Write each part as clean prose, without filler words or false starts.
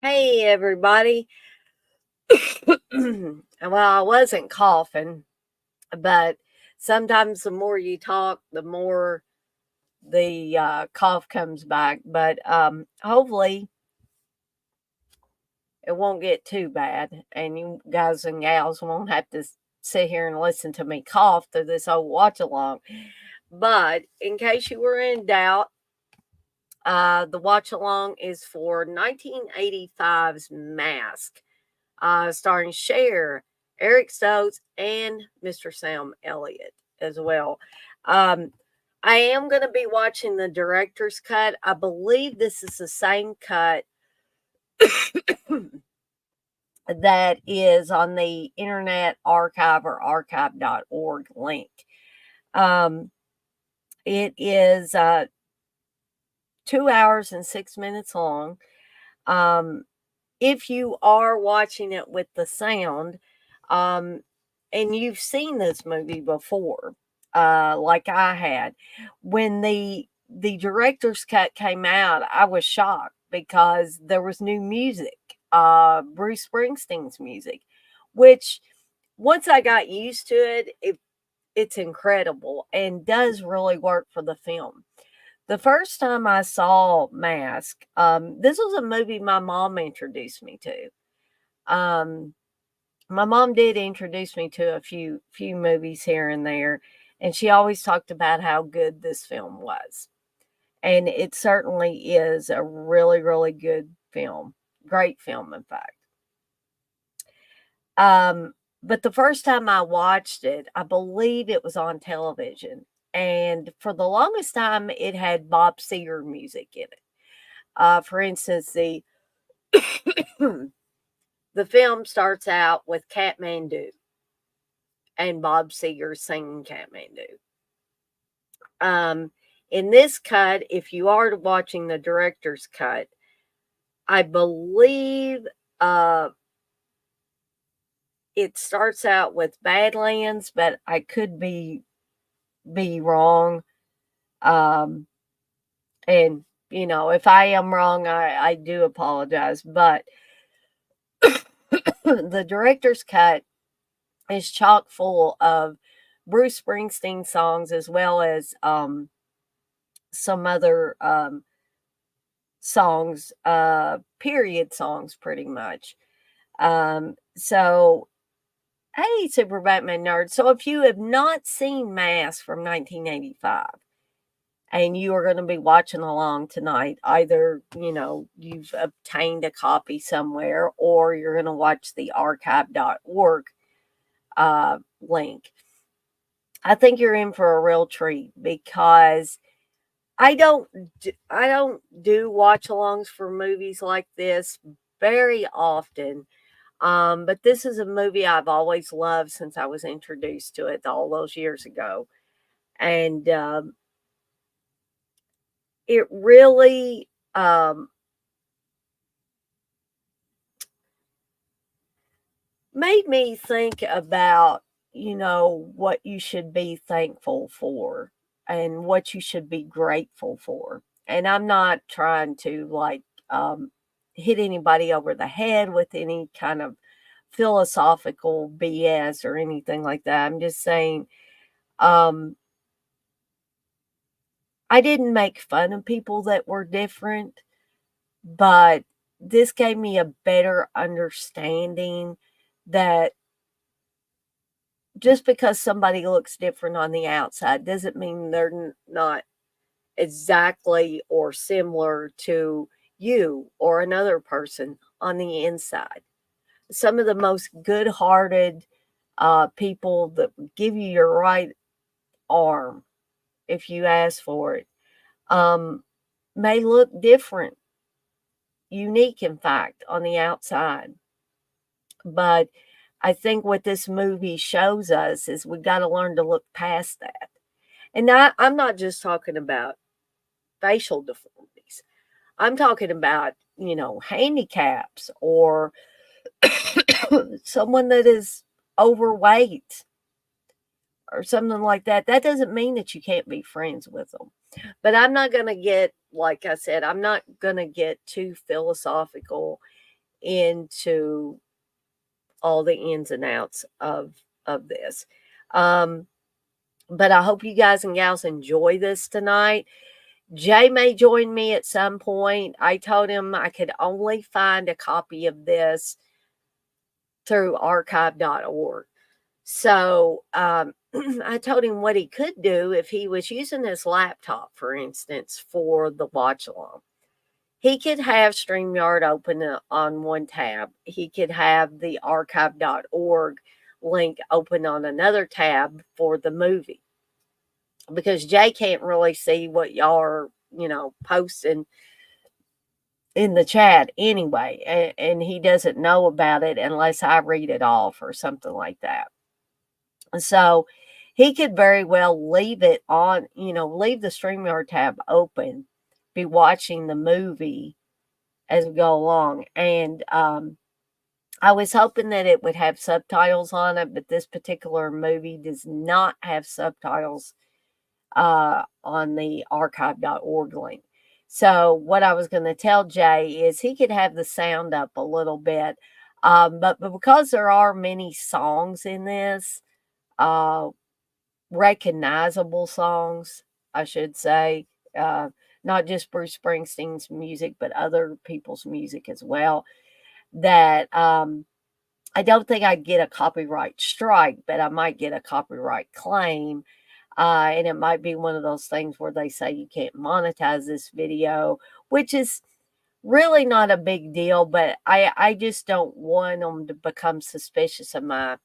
Hey, everybody. Well, I wasn't coughing, but sometimes the more you talk, the more the cough comes back. But hopefully, it won't get too bad, and you guys and gals won't have to sit here and listen to me cough through this whole watch along. But in case you were in doubt, the watch along is for 1985's Mask, starring Cher, Eric Stokes, and Mr. Sam Elliott as well. Um, I am going to be watching the director's cut. I believe this is the same cut that is on the Internet Archive or archive.org link. Um, it is 2 hours and 6 minutes long. Um, if you are watching it with the sound, um, and you've seen this movie before, like I had, when the director's cut came out, I was shocked because there was new music, Bruce Springsteen's music, which once I got used to it's incredible and does really work for the film. The first time I saw Mask, this was a movie my mom introduced me to. Um, my mom did introduce me to a few movies here and there, and she always talked about how good this film was. And it certainly is a really, really good film. Great film, in fact. Um, but the first time I watched it, I believe it was on television. And for the longest time, it had Bob Seger music in it. For instance, the film starts out with Kathmandu and Bob Seger singing Kathmandu. Um, in this cut, if you are watching the director's cut, I believe it starts out with Badlands, but I could be wrong. Um, and if I am wrong, I do apologize. But the director's cut is chock full of Bruce Springsteen songs as well as some other songs, period songs, pretty much. So, hey, Super Batman nerd. So, if you have not seen Mask from 1985, and you are going to be watching along tonight, either you've obtained a copy somewhere, or you're going to watch the archive.org link. I think you're in for a real treat because I don't do watch-alongs for movies like this very often. But this is a movie I've always loved since I was introduced to it all those years ago. And it really made me think about, what you should be thankful for and what you should be grateful for. And I'm not trying to um, hit anybody over the head with any kind of philosophical BS or anything like that. I'm just saying, um, I didn't make fun of people that were different, but this gave me a better understanding that just because somebody looks different on the outside doesn't mean they're not exactly or similar to you or another person on the inside. Some of the most good hearted people that give you your right arm if you ask for it um, may look different, unique, in fact, on the outside. But I think what this movie shows us is we got to learn to look past that. And I'm not just talking about facial deformities. I'm talking about, handicaps or someone that is overweight or something like that. That doesn't mean that you can't be friends with them. But I'm not going to get, like I said, I'm not going to get too philosophical into all the ins and outs of this. Um, but I hope you guys and gals enjoy this tonight. Jay may join me at some point. I told him I could only find a copy of this through archive.org. So I told him what he could do if he was using his laptop, for instance, for the watch along. He could have StreamYard open on one tab. He could have the archive.org link open on another tab for the movie. Because Jay can't really see what y'all are, posting in the chat anyway. And he doesn't know about it unless I read it off or something like that. So he could very well leave it on, leave the StreamYard tab open, be watching the movie as we go along. And I was hoping that it would have subtitles on it, but this particular movie does not have subtitles on the archive.org link. So what I was going to tell Jay is he could have the sound up a little bit. But because there are many songs in this, recognizable songs, I should say, not just Bruce Springsteen's music, but other people's music as well, that I don't think I'd get a copyright strike, but I might get a copyright claim. And it might be one of those things where they say you can't monetize this video, which is really not a big deal, but I just don't want them to become suspicious of my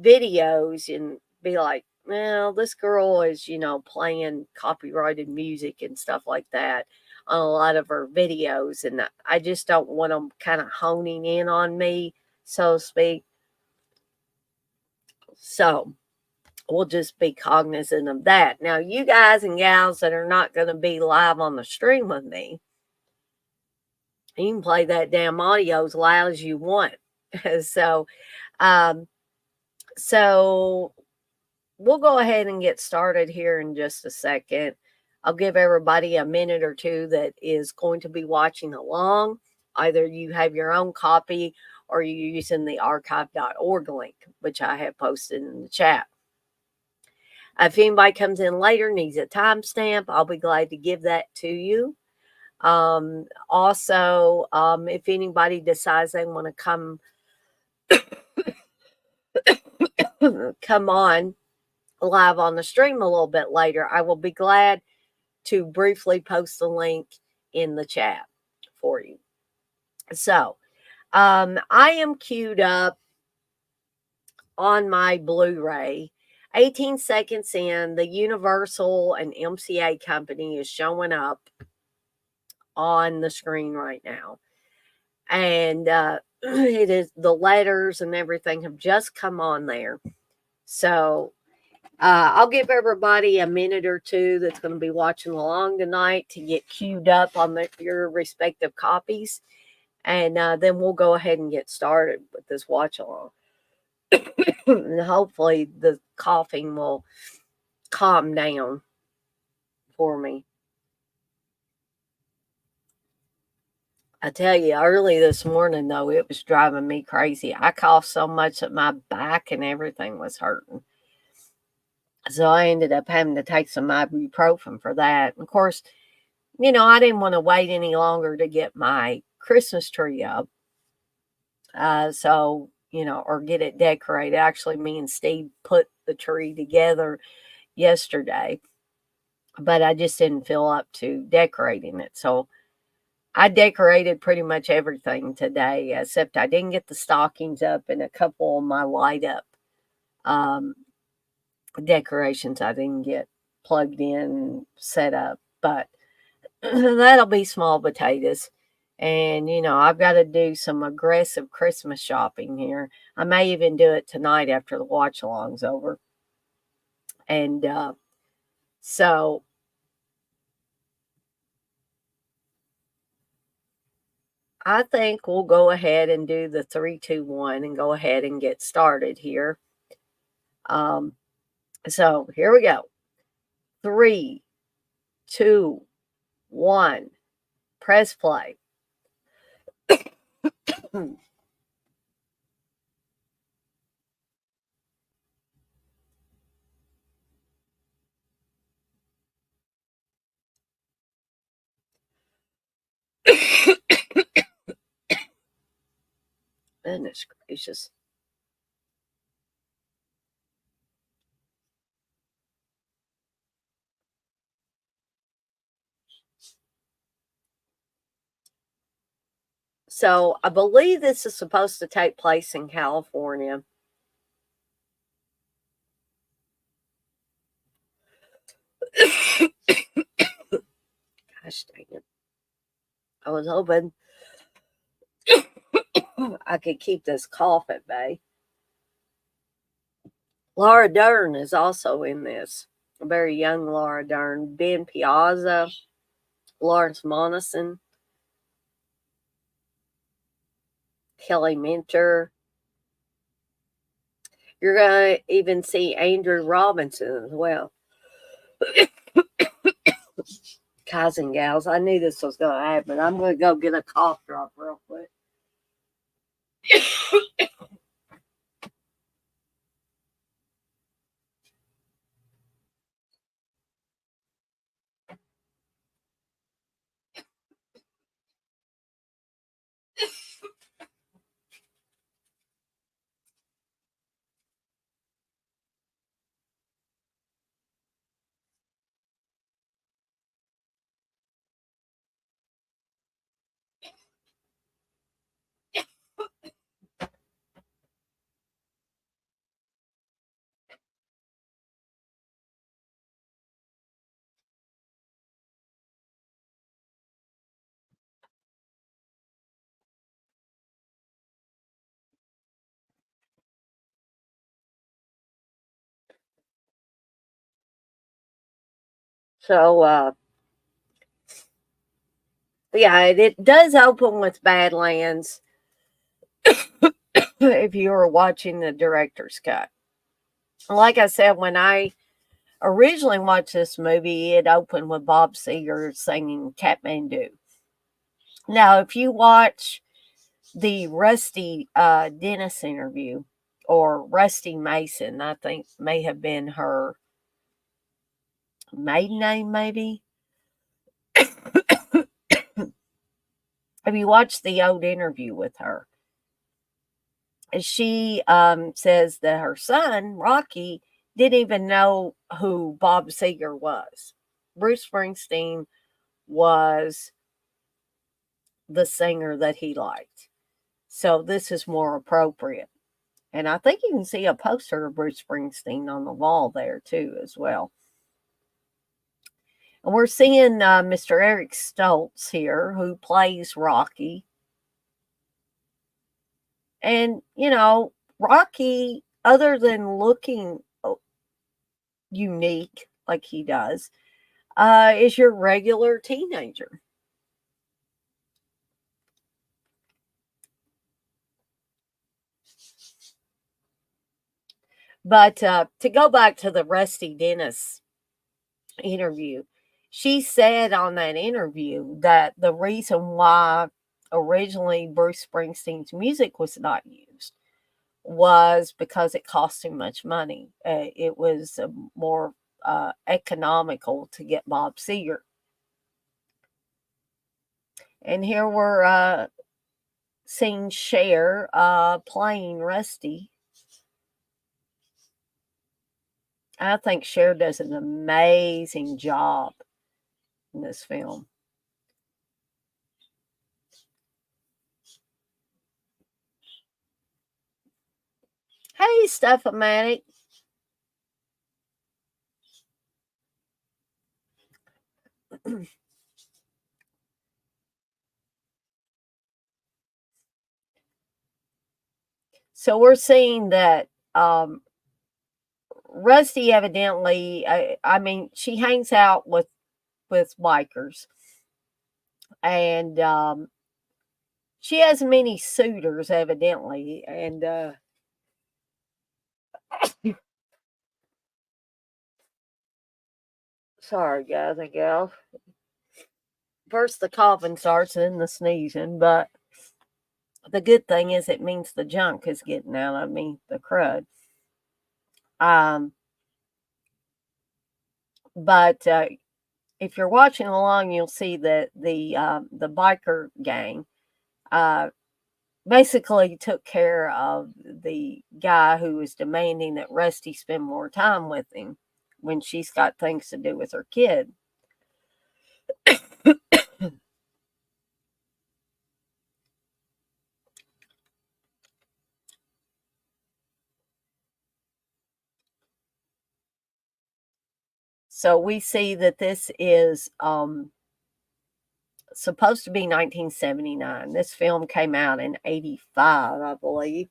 videos and be like, well, this girl is, playing copyrighted music and stuff like that on a lot of her videos. And I just don't want them kind of honing in on me, so to speak. So we'll just be cognizant of that. Now, you guys and gals that are not going to be live on the stream with me, you can play that damn audio as loud as you want. So, so we'll go ahead and get started here in just a second. I'll give everybody a minute or two that is going to be watching along. Either you have your own copy or you're using the archive.org link, which I have posted in the chat. If anybody comes in later, needs a timestamp, I'll be glad to give that to you. Also, if anybody decides they want to come on live on the stream a little bit later, I will be glad to briefly post the link in the chat for you. So, I am queued up on my Blu-ray. 18 seconds in, the Universal and MCA company is showing up on the screen right now. And it is, the letters and everything have just come on there. So I'll give everybody a minute or two that's going to be watching along tonight to get queued up on your respective copies. And then we'll go ahead and get started with this watch along. And hopefully the coughing will calm down for me. I tell you, early this morning, though, it was driving me crazy. I coughed so much that my back and everything was hurting. So I ended up having to take some ibuprofen for that. And of course, I didn't want to wait any longer to get my Christmas tree up. Or get it decorated. Actually, me and Steve put the tree together yesterday, but I just didn't feel up to decorating it. So I decorated pretty much everything today, except I didn't get the stockings up and a couple of my light up decorations I didn't get plugged in, set up, but that'll be small potatoes. And, I've got to do some aggressive Christmas shopping here. I may even do it tonight after the watch along's over. And so I think we'll go ahead and do the 3, 2, 1 and go ahead and get started here. So here we go. 3, 2, 1. Press play. Goodness gracious. So I believe this is supposed to take place in California. Gosh dang it. I was hoping I could keep this cough at bay. Laura Dern is also in this. A very young Laura Dern. Ben Piazza, Lawrence Monason, Kelly Minter. You're going to even see Andrew Robinson as well. Guys and gals, I knew this was going to happen. I'm going to go get a cough drop real quick. So, yeah, it does open with Badlands if you were watching the director's cut. Like I said, when I originally watched this movie, it opened with Bob Seger singing Kathmandu. Now, if you watch the Rusty Dennis interview, or Rusty Mason, I think may have been her maiden name, maybe. Have you watched the old interview with her? She says that her son, Rocky, didn't even know who Bob Seger was. Bruce Springsteen was the singer that he liked. So this is more appropriate. And I think you can see a poster of Bruce Springsteen on the wall there too, as well. And we're seeing Mr. Eric Stoltz here, who plays Rocky. And, Rocky, other than looking unique like he does, is your regular teenager. But to go back to the Rusty Dennis interview, she said on that interview that the reason why originally Bruce Springsteen's music was not used was because it cost too much money. It was more economical to get Bob Seger. And here we're seeing Cher playing Rusty. I think Cher does an amazing job in this film. Hey, Stephanie. So we're seeing that Rusty evidently, I mean, she hangs out with bikers, and she has many suitors evidently, and sorry guys and gals. First the coughing starts, then the sneezing, but The good thing is it means the junk is getting out of me, the crud. Um, but if you're watching along, you'll see that the biker gang uh, basically took care of the guy who was demanding that Rusty spend more time with him when she's got things to do with her kid. So we see that this is supposed to be 1979. This film came out in 85, I believe.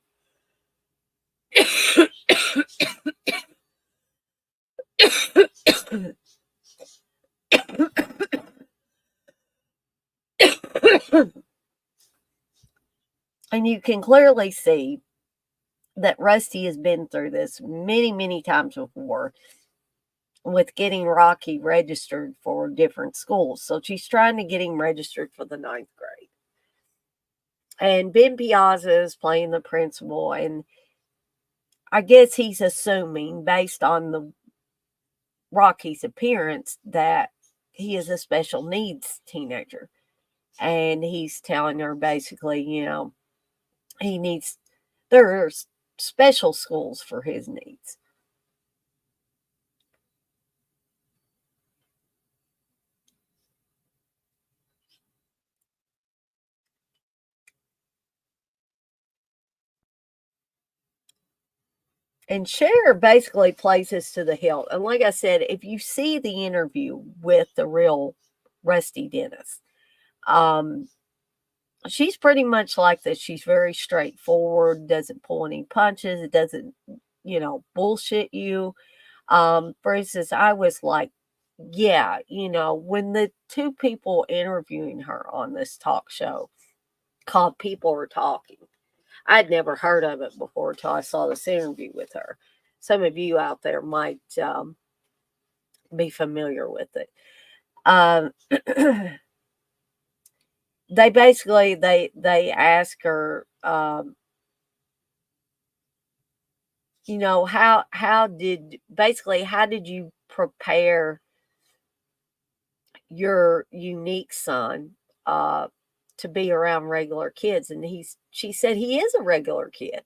And you can clearly see that Rusty has been through this many, many times before with getting Rocky registered for different schools. So she's trying to get him registered for the ninth grade. And Ben Piazza is playing the principal, and I guess he's assuming, based on the Rocky's appearance, that he is a special needs teenager. And he's telling her basically, he needs, there are special schools for his needs. And Cher basically plays this to the hilt. And like I said, if you see the interview with the real Rusty Dennis, um, she's pretty much like this. She's very straightforward, doesn't pull any punches, it doesn't, bullshit you. For instance, I was like, yeah, when the two people interviewing her on this talk show called People Are Talking, I'd never heard of it before until I saw this interview with her. Some of you out there might be familiar with it. Um, they basically they ask her, how did you prepare your unique son to be around regular kids? And she said he is a regular kid.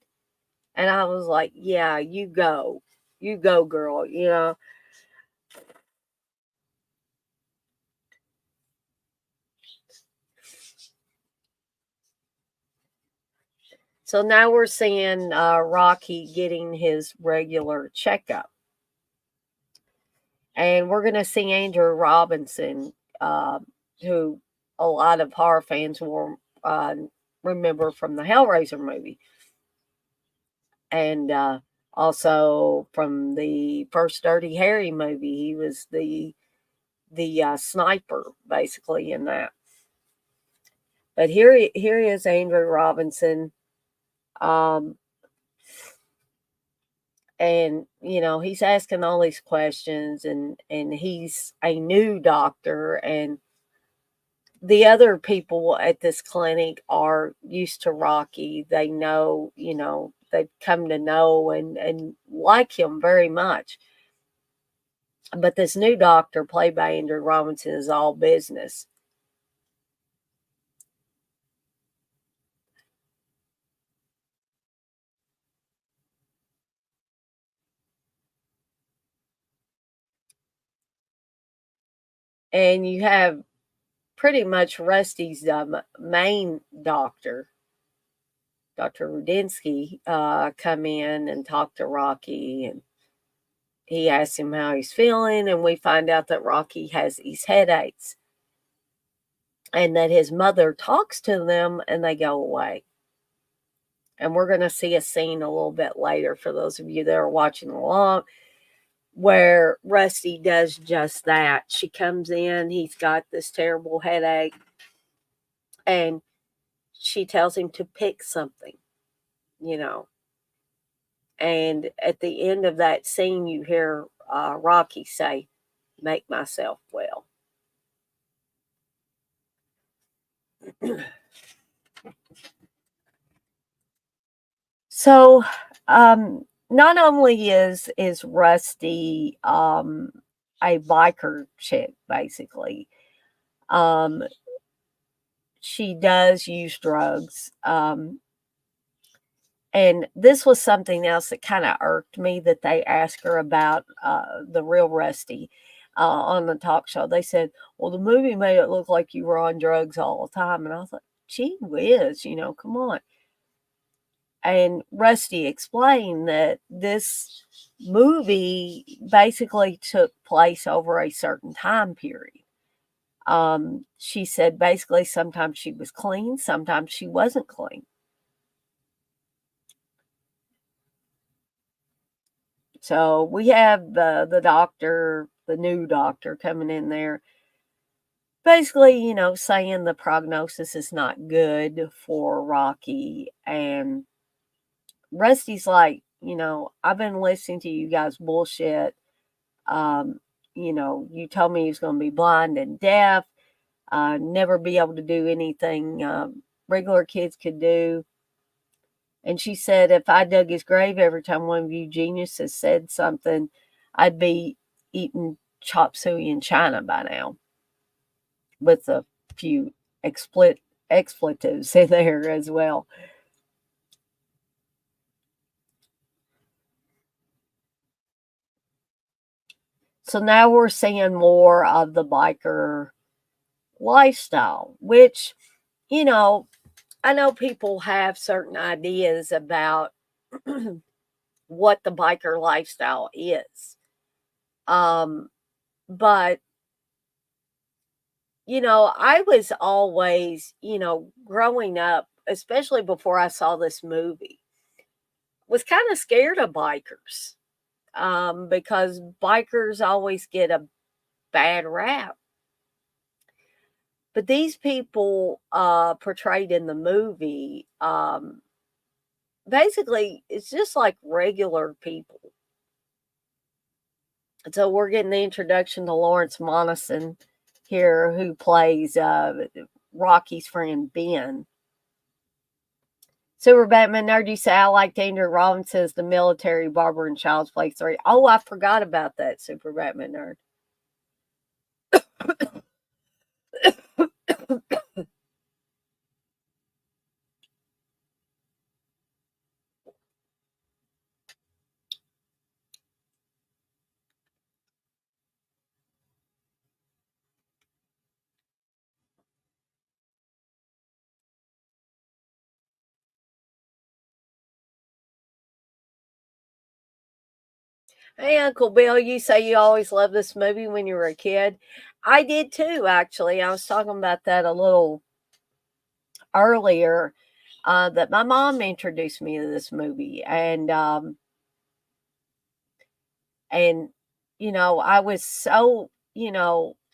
And I was like, yeah, you go, girl, So now we're seeing Rocky getting his regular checkup. And we're going to see Andrew Robinson, uh, who a lot of horror fans will remember from the Hellraiser movie. And also from the first Dirty Harry movie. He was the sniper, basically, in that. But here is Andrew Robinson. Um, and he's asking all these questions, and he's a new doctor, and the other people at this clinic are used to Rocky. They know, they've come to know and like him very much. But this new doctor, played by Andrew Robinson, is all business. And you have pretty much Rusty's main doctor, Dr. Rudinsky, come in and talk to Rocky, and he asks him how he's feeling, and we find out that Rocky has these headaches and that his mother talks to them and they go away. And we're going to see a scene a little bit later, for those of you that are watching along, where Rusty does just that. She comes in, he's got this terrible headache, and she tells him to pick something, you know. And at the end of that scene, you hear Rocky say, "Make myself well." So, not only is Rusty a biker chick, basically, um, she does use drugs. And this was something else that kind of irked me that they asked her about the real Rusty on the talk show. They said, "Well, the movie made it look like you were on drugs all the time," and I was like, "Gee whiz, come on." And Rusty explained that this movie basically took place over a certain time period. She said basically sometimes she was clean, sometimes she wasn't clean. So we have the doctor, the new doctor coming in there, basically, saying the prognosis is not good for Rocky. And Rusty's like, I've been listening to you guys bullshit. Um, you told me he was going to be blind and deaf, never be able to do anything regular kids could do. And she said, if I dug his grave every time one of you geniuses said something, I'd be eating chop suey in China by now, with a few expletives in there as well. So now we're seeing more of the biker lifestyle, which, you know, I know people have certain ideas about what the biker lifestyle is. Um, but, I was always, growing up, especially before I saw this movie, was kind of scared of bikers because bikers always get a bad rap. But these people portrayed in the movie, basically, it's just like regular people. So we're getting the introduction to Lawrence Monason here, who plays Rocky's friend Ben. Super Batman Nerd, you say I like Andrew Robinson's The Military Barber and Child's Play 3. Oh, I forgot about that, Super Batman Nerd. Hey, Uncle Bill, you say you always loved this movie when you were a kid. I did too, actually. I was talking about that a little earlier, that my mom introduced me to this movie. And I was so,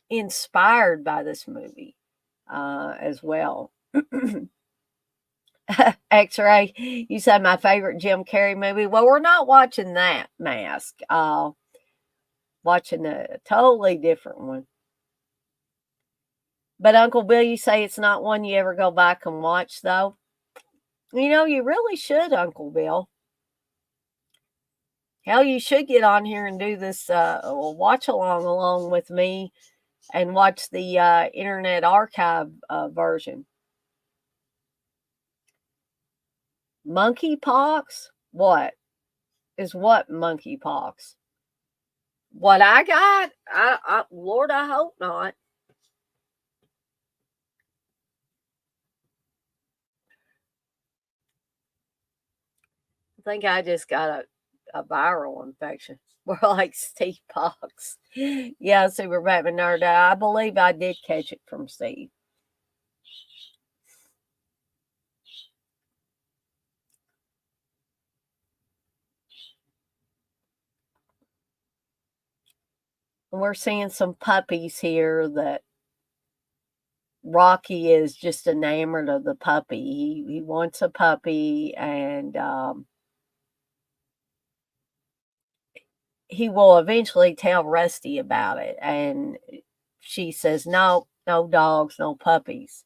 inspired by this movie as well. X-Ray, you said my favorite Jim Carrey movie. Well, we're not watching that, Mask. Watching a totally different one. But Uncle Bill, you say it's not one you ever go back and watch, though. You really should, Uncle Bill. Hell, you should get on here and do this watch along with me and watch the Internet Archive version. Monkeypox? What? Is what monkeypox? What I got? Lord, I hope not. I think I just got a viral infection. More like Steve Pox. Yeah, Super Batman Nerd. I believe I did catch it from Steve. And we're seeing some puppies here that Rocky is just enamored of the puppy. He wants a puppy, and he will eventually tell Rusty about it. And she says, "No, no dogs, no puppies."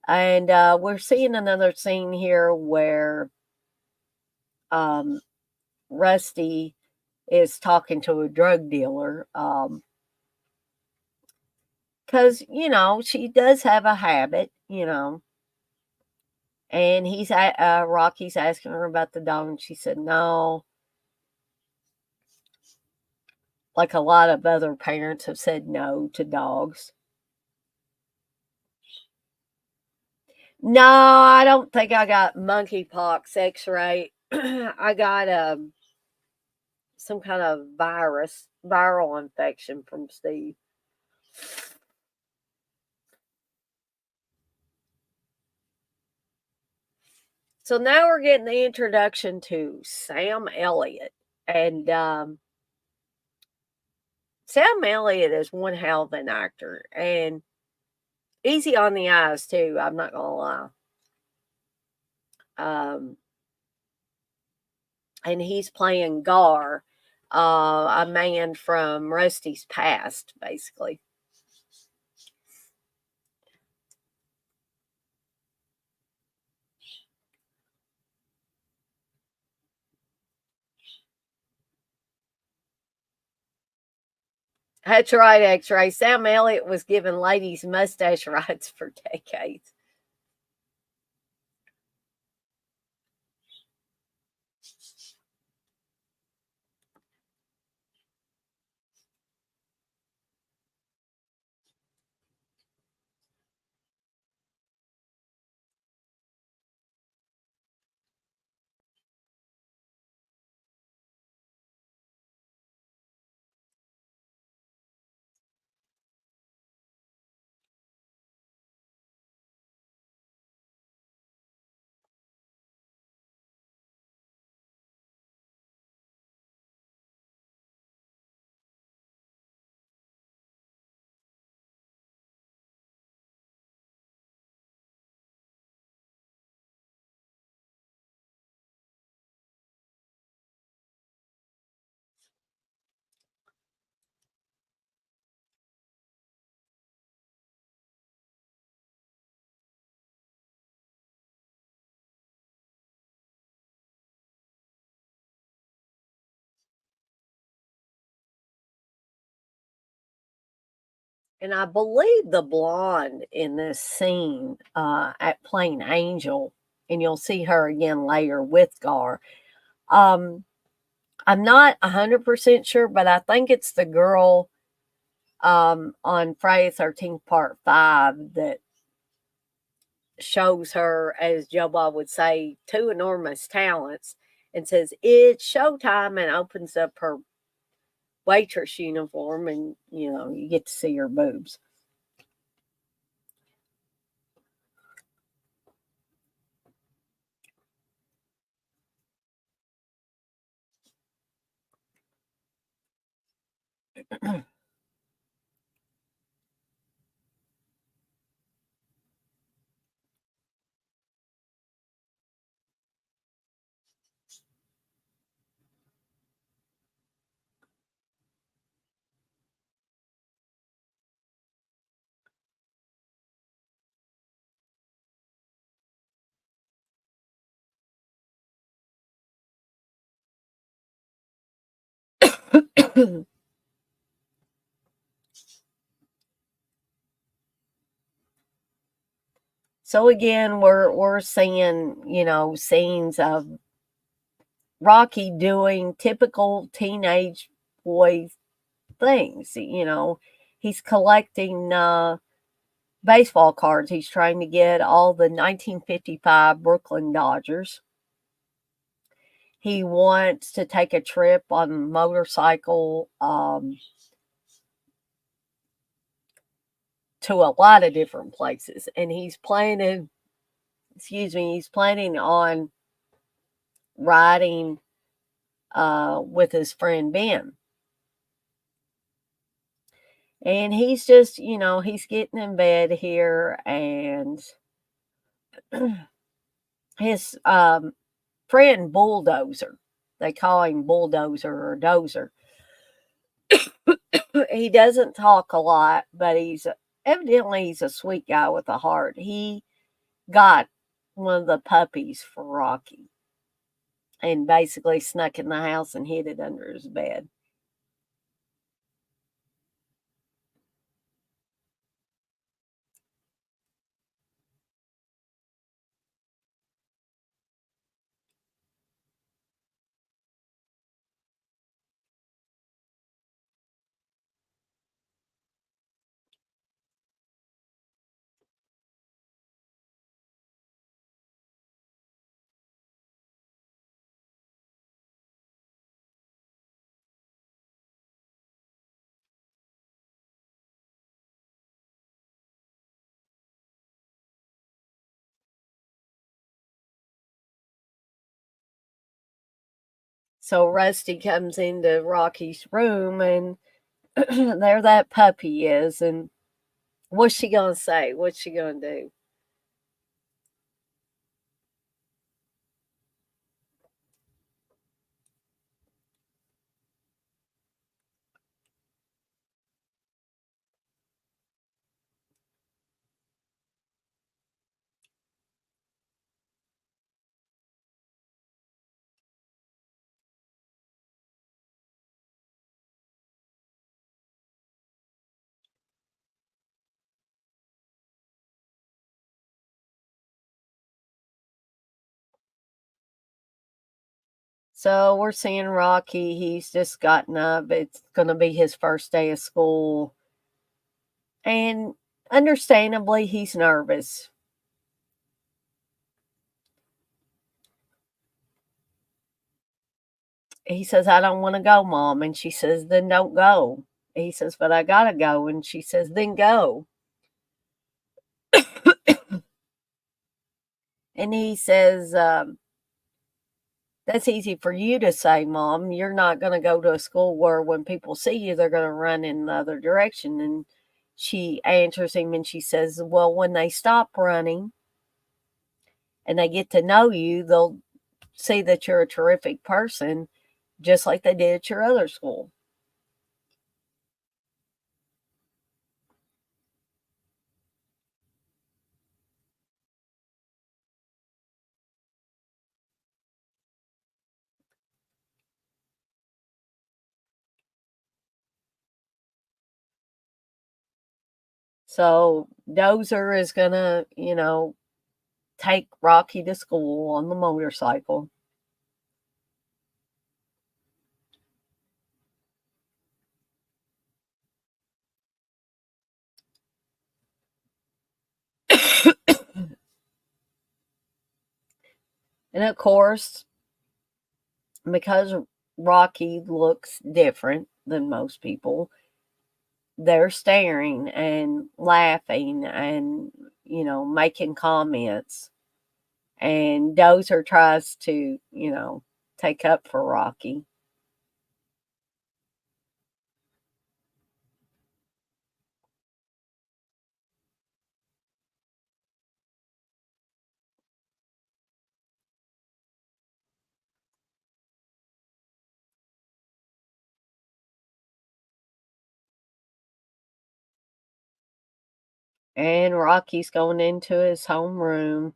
And we're seeing another scene here where Rusty is talking to a drug dealer. Because, she does have a habit, and Rocky's asking her about the dog, and she said no. Like a lot of other parents have said no to dogs. No, I don't think I got monkeypox X-ray. I got some kind of viral infection from Steve. So now we're getting the introduction to Sam Elliott. And Sam Elliott is one hell of an actor. And easy on the eyes, too. I'm not going to lie. And he's playing Gar, a man from Rusty's past, basically. That's right, X-Ray. Sam Elliott was giving ladies mustache rides for decades. And I believe the blonde in this scene at playing Angel, and you'll see her again later with Gar. I'm not 100% sure, but I think it's the girl on Friday the 13th, Part 5 that shows her, as Joe Bob would say, two enormous talents and says, "It's showtime," and opens up her waitress uniform, and you get to see her boobs. So again, we're seeing, scenes of Rocky doing typical teenage boy things. He's collecting baseball cards. He's trying to get all the 1955 Brooklyn Dodgers. He wants to take a trip on a motorcycle to a lot of different places, and he's planning on riding with his friend Ben. And he's just, he's getting in bed here, and his friend Bulldozer, they call him Bulldozer or Dozer. He doesn't talk a lot, but evidently he's a sweet guy with a heart. He got one of the puppies for Rocky. and basically snuck in the house and hid it under his bed. So Rusty comes into Rocky's room, and there that puppy is. And what's she gonna say? What's she gonna do? So we're seeing Rocky. He's just gotten up. It's gonna be his first day of school. And understandably, he's nervous. He says, I don't want to go, Mom. And she says, then don't go. He says, but I gotta go. And she says, then go. And he says, that's easy for you to say, Mom. You're not going to go to a school where when people see you, they're going to run in the other direction. And she answers him and she says, well, when they stop running and they get to know you, they'll see that you're a terrific person, just like they did at your other school. So Dozer is going to, take Rocky to school on the motorcycle. And of course, because Rocky looks different than most people, they're staring and laughing and, making comments. And Dozer tries to, take up for Rocky. And Rocky's going into his homeroom.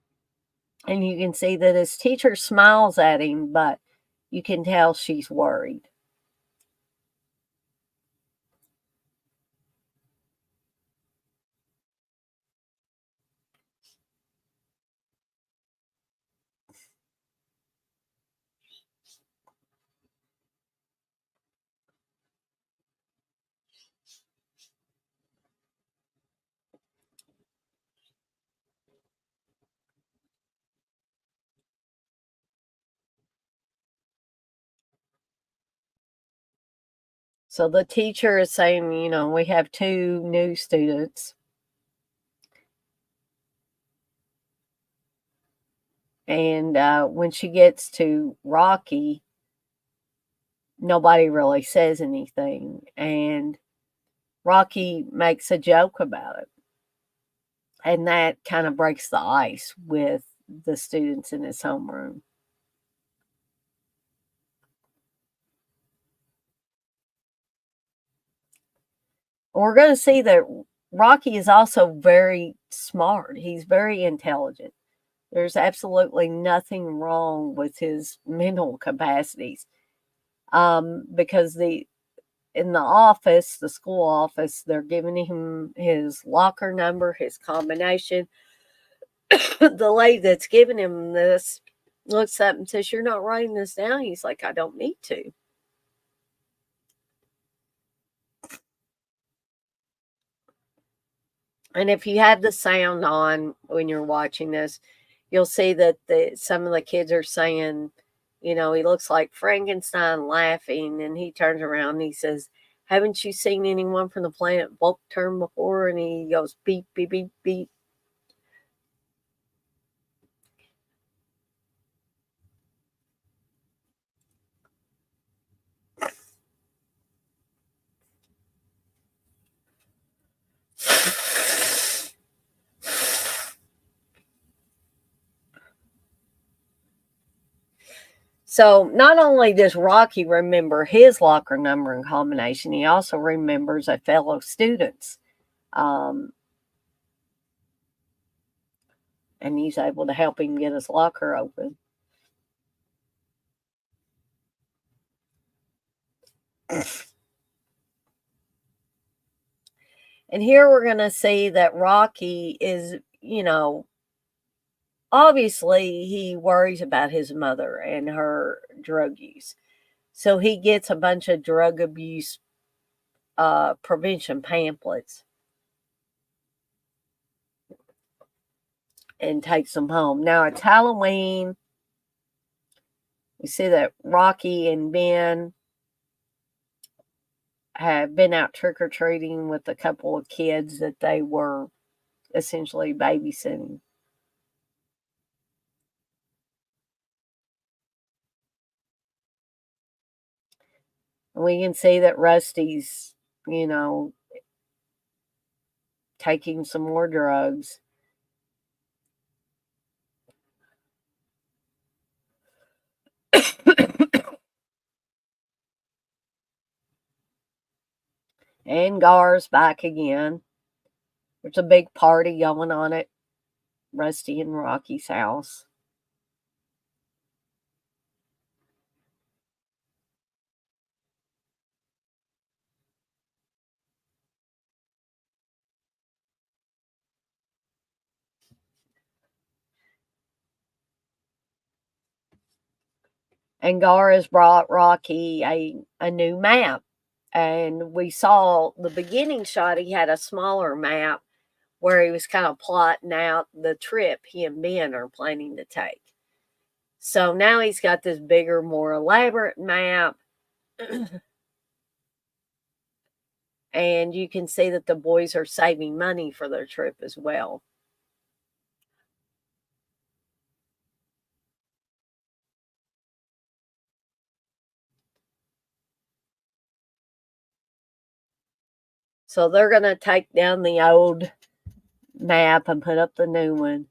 And you can see that his teacher smiles at him, but you can tell she's worried. So the teacher is saying, we have two new students. And when she gets to Rocky, nobody really says anything. And Rocky makes a joke about it. And that kind of breaks the ice with the students in his homeroom. We're going to see that Rocky is also very smart. He's very intelligent. There's absolutely nothing wrong with his mental capacities. Because in the office, the school office, they're giving him his locker number, his combination. The lady that's giving him this looks up and says, "You're not writing this down." He's like, "I don't need to." And if you have the sound on when you're watching this, you'll see that some of the kids are saying, he looks like Frankenstein laughing, and he turns around and he says, "Haven't you seen anyone from the planet Volturn before?" And he goes, "Beep, beep, beep, beep." So not only does Rocky remember his locker number and combination, he also remembers a fellow student's. Um, and he's able to help him get his locker open. And here we're going to see that Rocky is, obviously he worries about his mother and her drug use. So he gets a bunch of drug abuse prevention pamphlets and takes them home. Now it's Halloween. We see that Rocky and Ben have been out trick or treating with a couple of kids that they were essentially babysitting. And we can see that Rusty's, you know, taking some more drugs. And Gar's back again. There's a big party going on at Rusty and Rocky's house. And Gar has brought Rocky a new map. And we saw the beginning shot, he had a smaller map where he was kind of plotting out the trip he and Ben are planning to take. So now he's got this bigger, more elaborate map. And you can see that the boys are saving money for their trip as well. So they're going to take down the old map and put up the new one.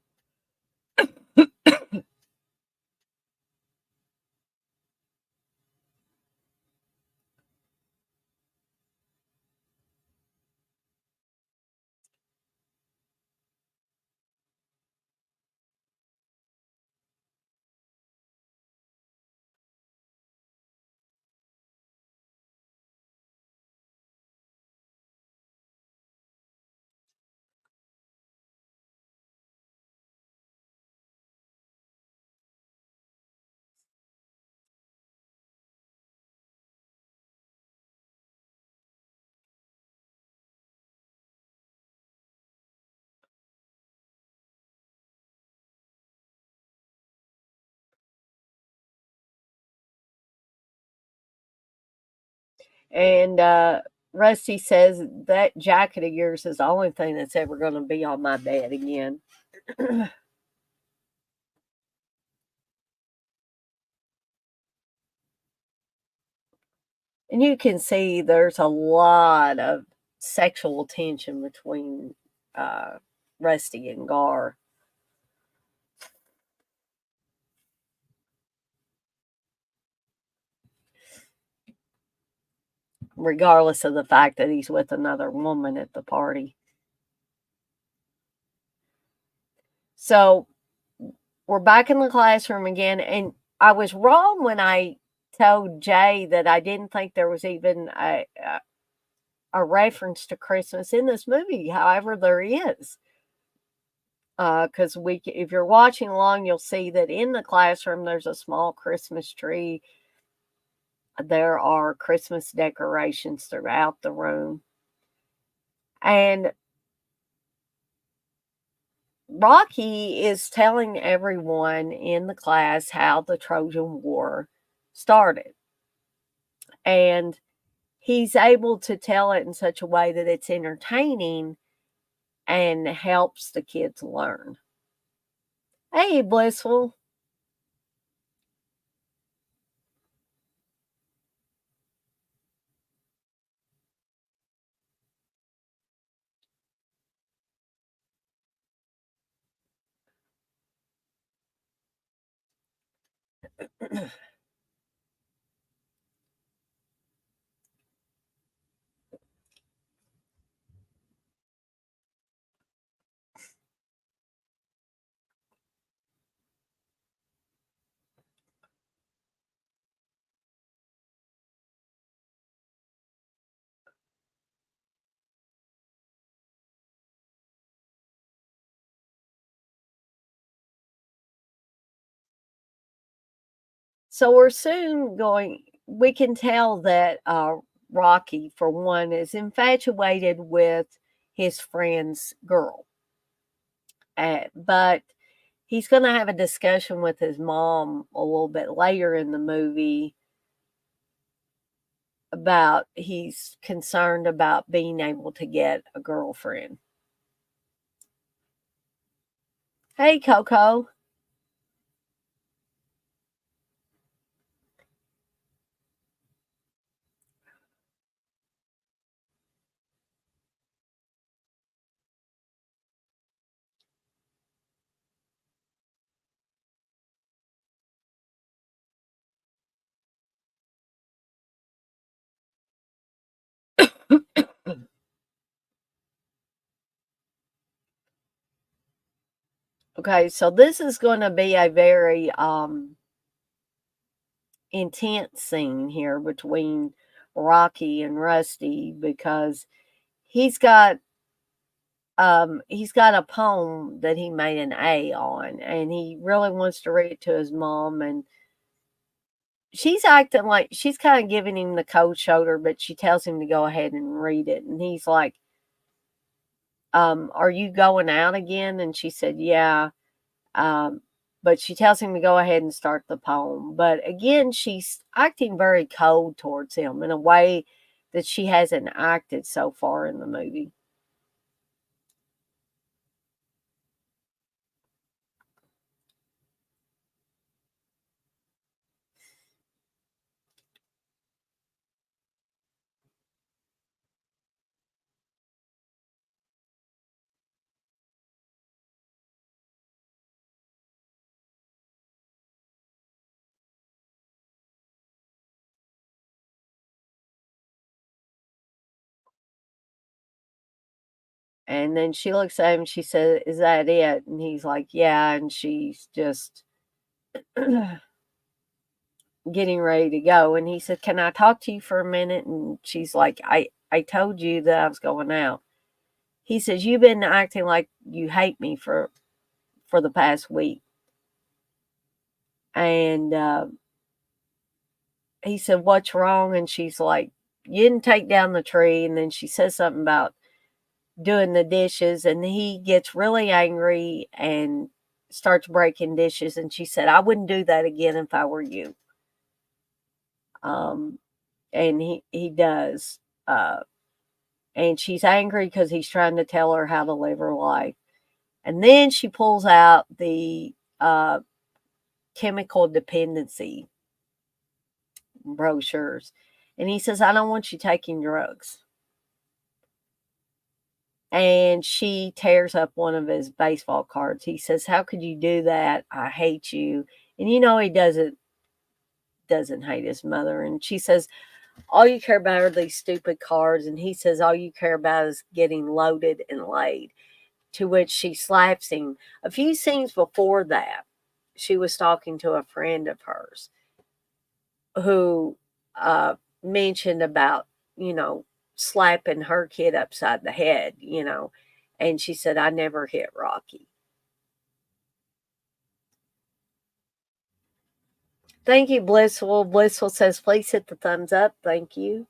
And Rusty says that jacket of yours is the only thing that's ever going to be on my bed again. And you can see there's a lot of sexual tension between Rusty and Gar. Regardless of the fact that he's with another woman at the party. So we're back in the classroom again, and I was wrong when I told Jay that I didn't think there was even a reference to Christmas in this movie. However, there is. Because if you're watching along, you'll see that in the classroom there's a small Christmas tree. There are Christmas decorations throughout the room. And Rocky is telling everyone in the class how the Trojan War started. And he's able to tell it in such a way that it's entertaining and helps the kids learn. Hey, Blissful. So we're soon we can tell that Rocky, for one, is infatuated with his friend's girl. But he's going to have a discussion with his mom a little bit later in the movie about he's concerned about being able to get a girlfriend. Hey, Coco. Okay, so this is going to be a very intense scene here between Rocky and Rusty because he's got he's got a poem that he made an A on, and he really wants to read it to his mom, and she's acting like she's kind of giving him the cold shoulder, but she tells him to go ahead and read it, and he's like, "Are you going out again?" And she said, "Yeah." Um, but she tells him to go ahead and start the poem. But again, she's acting very cold towards him in a way that she hasn't acted so far in the movie. And then she looks at him, she said, "Is that it?" And he's like, "Yeah." And she's just getting ready to go. And he said, "Can I talk to you for a minute?" And she's like, I told you that I was going out. He says, "You've been acting like you hate me for the past week." And he said, "What's wrong?" And she's like, "You didn't take down the tree." And then she says something about doing the dishes, and he gets really angry and starts breaking dishes. And she said, "I wouldn't do that again if I were you." Um, and he does. And she's angry because he's trying to tell her how to live her life. And then she pulls out the chemical dependency brochures, and he says, "I don't want you taking drugs." And she tears up one of his baseball cards. He says, "How could you do that? I hate you." And you know he doesn't hate his mother. And she says, "All you care about are these stupid cards." And he says, "All you care about is getting loaded and laid." To which she slaps him. A few scenes before that, she was talking to a friend of hers who mentioned about, you know, slapping her kid upside the head, you know, and she said, I never hit Rocky. Thank you, Blissful. Blissful says, please hit the thumbs up. Thank you.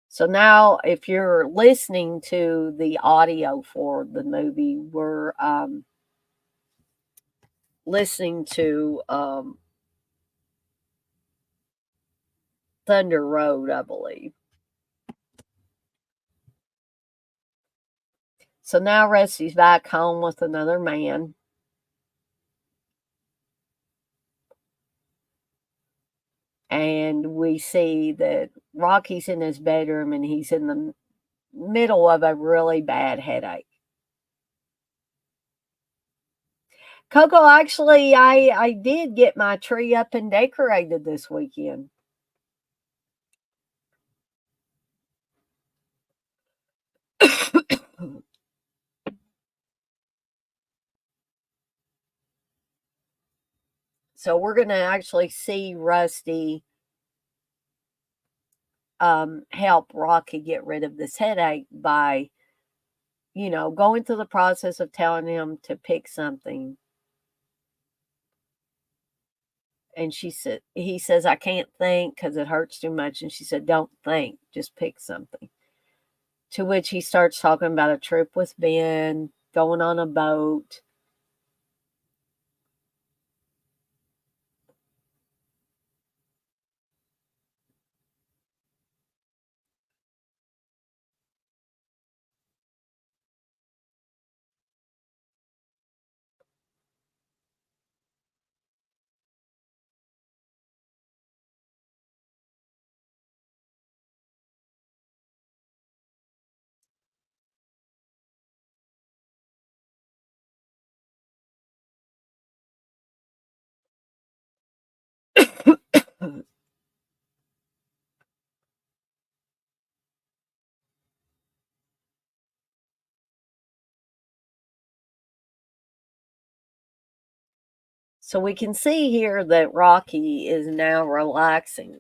So now, if you're listening to the audio for the movie, we're listening to Thunder Road, I believe. So now Rusty's back home with another man. And we see that Rocky's in his bedroom and he's in the middle of a really bad headache. Coco, actually, I did get my tree up and decorated this weekend. So we're going to actually see Rusty help Rocky get rid of this headache by, you know, going through the process of telling him to pick something. And he says, I can't think because it hurts too much. And she said, don't think, just pick something. To which he starts talking about a trip with Ben, going on a boat. So we can see here that Rocky is now relaxing.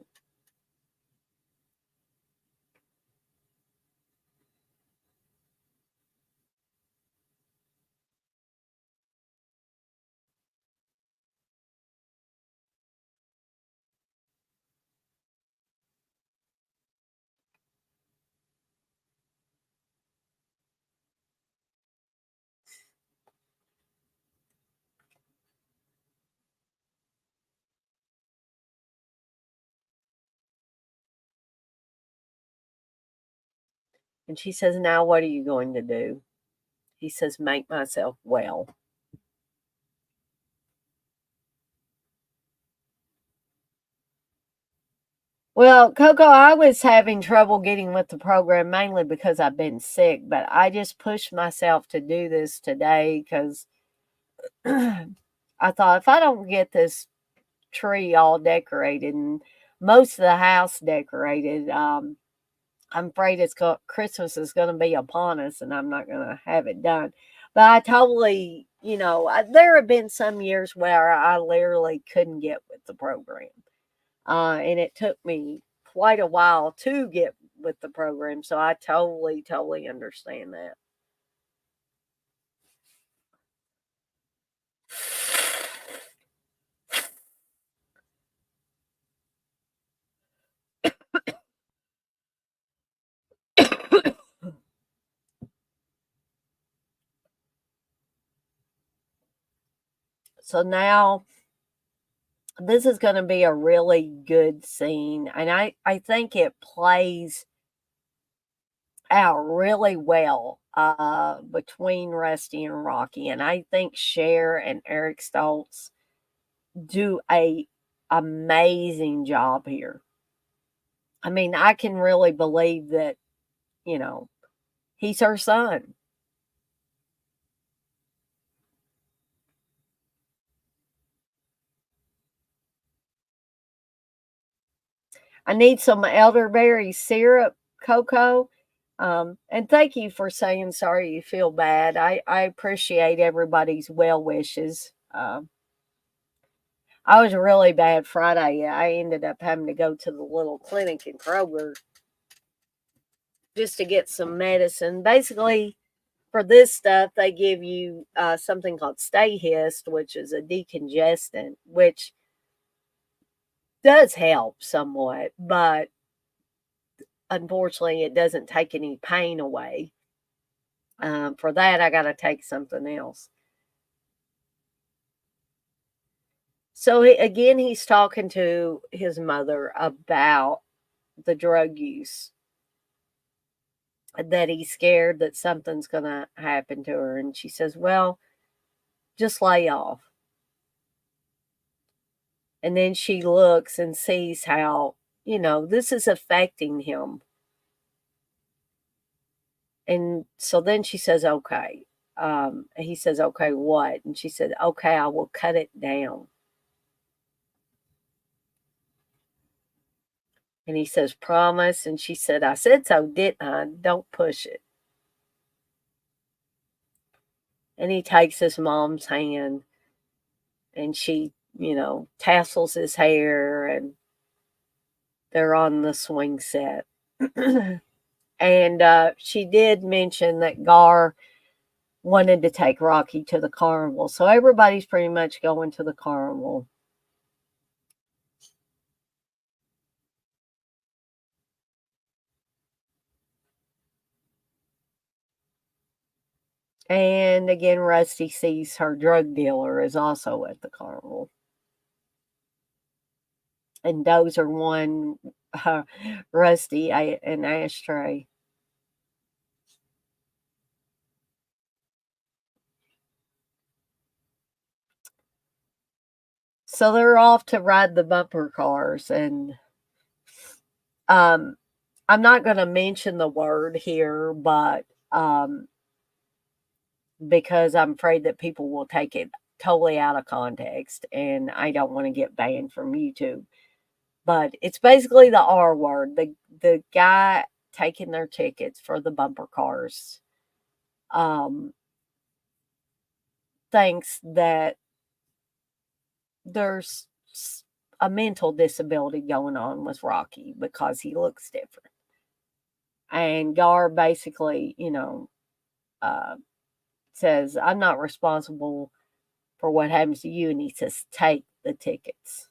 And she says, now what are you going to do? He says, make myself well. Well, Coco, I was having trouble getting with the program mainly because I've been sick, but I just pushed myself to do this today because I thought if I don't get this tree all decorated and most of the house decorated, I'm afraid Christmas is going to be upon us and I'm not going to have it done. But I totally, you know, there have been some years where I literally couldn't get with the program. And it took me quite a while to get with the program. So I totally, totally understand that. So now this is going to be a really good scene. And I think it plays out really well between Rusty and Rocky. And I think Cher and Eric Stoltz do a amazing job here. I mean, I can really believe that, you know, he's her son. I need some elderberry syrup, Coco. And thank you for saying sorry you feel bad. I appreciate everybody's well wishes. I was really bad Friday. I ended up having to go to the little clinic in Kroger just to get some medicine. Basically, for this stuff, they give you something called Stayhist, which is a decongestant, which does help somewhat, but unfortunately, it doesn't take any pain away. For that, I got to take something else. So again, he's talking to his mother about the drug use, that he's scared that something's going to happen to her. And she says, well, just lay off. And then she looks and sees how, this is affecting him. And so then she says, okay. He says, okay, what? And she said, okay, I will cut it down. And he says, promise. And she said, I said so, didn't I? Don't push it. And he takes his mom's hand and she, tassels his hair and they're on the swing set. And she did mention that Gar wanted to take Rocky to the carnival. So everybody's pretty much going to the carnival. And again, Rusty sees her drug dealer is also at the carnival. And Dozer won Rusty an ashtray. So they're off to ride the bumper cars. And I'm not going to mention the word here, but because I'm afraid that people will take it totally out of context and I don't want to get banned from YouTube. But it's basically the R word. The guy taking their tickets for the bumper cars um, thinks that there's a mental disability going on with Rocky because he looks different. And Gar basically, uh, says, I'm not responsible for what happens to you. And he says, take the tickets.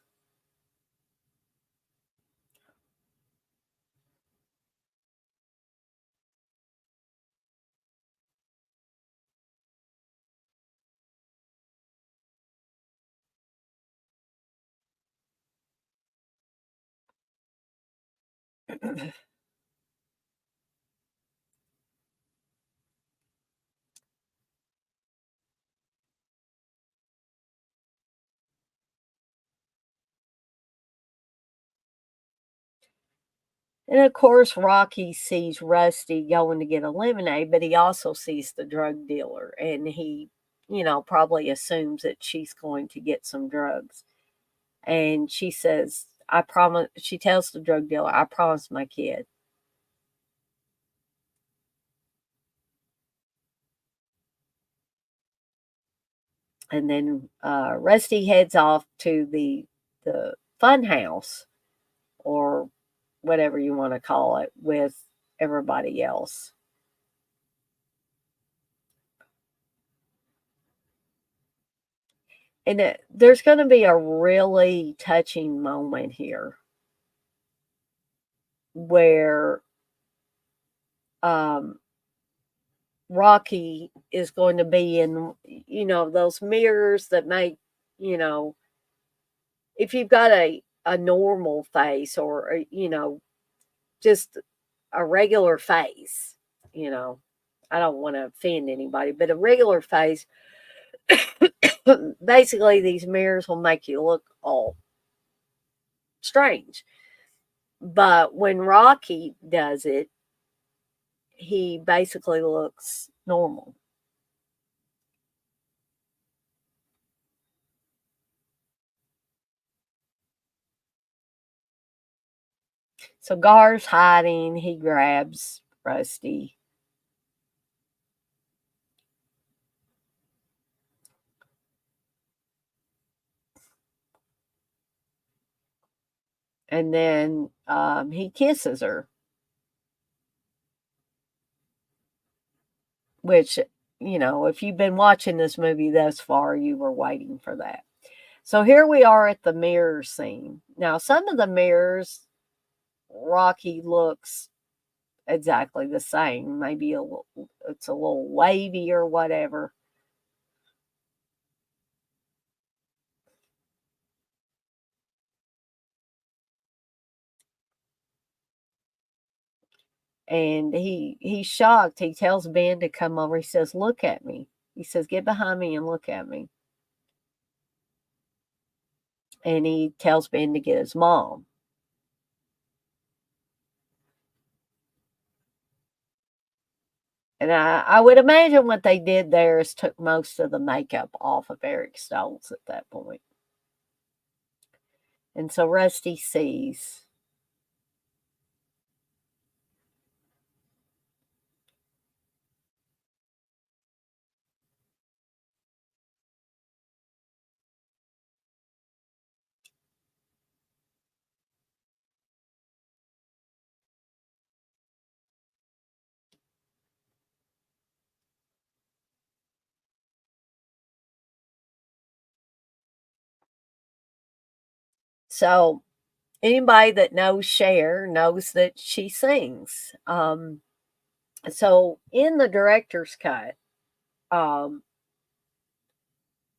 And of course, Rocky sees Rusty going to get a lemonade, but he also sees the drug dealer and he, probably assumes that she's going to get some drugs. And she says, I promise, she tells the drug dealer, I promised my kid. And then Rusty heads off to the fun house or whatever you want to call it with everybody else. And there's going to be a really touching moment here where um, Rocky is going to be in, those mirrors that make, you know, if you've got a normal face or, just a regular face, you know, I don't want to offend anybody, but a regular face, basically these mirrors will make you look all strange. But when Rocky does it, he basically looks normal. So Gar's hiding. He grabs Rusty. And then he kisses her. Which, if you've been watching this movie thus far, you were waiting for that. So here we are at the mirror scene. Now, some of the mirrors, Rocky looks exactly the same. Maybe it's a little wavy or whatever. And he's shocked. He tells Ben to come over. He says, "Look at me." He says, "Get behind me and look at me." And he tells Ben to get his mom. And I would imagine what they did there is took most of the makeup off of Eric Stoltz at that point. And so Rusty sees. So anybody that knows Cher knows that she sings. So in the director's cut, um,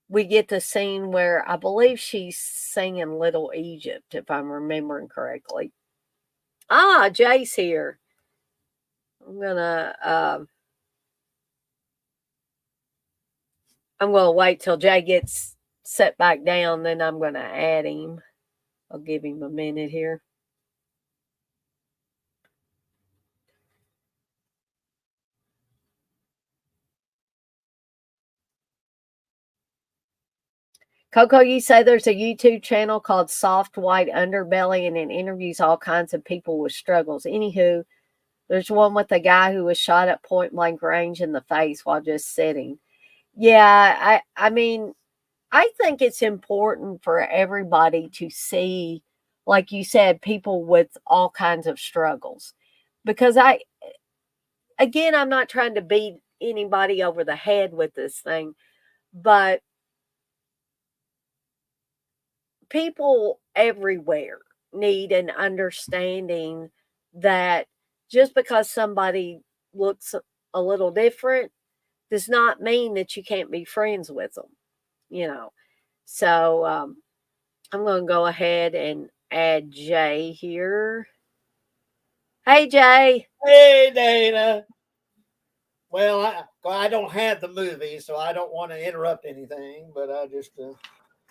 we get the scene where I believe she's singing Little Egypt, if I'm remembering correctly. Ah, Jay's here. I'm gonna wait till Jay gets set back down, then I'm gonna add him. I'll give him a minute here. Coco, you say there's a YouTube channel called Soft White Underbelly, and it interviews all kinds of people with struggles. Anywho, there's one with a guy who was shot at point blank range in the face while just sitting. Yeah, I mean, I think it's important for everybody to see, like you said, people with all kinds of struggles. Because again, I'm not trying to beat anybody over the head with this thing, but people everywhere need an understanding that just because somebody looks a little different does not mean that you can't be friends with them, you know. So I'm going to go ahead and add Jay here. Hey, Jay. Hey, Dana. Well, I don't have the movie, so I don't want to interrupt anything, but I just.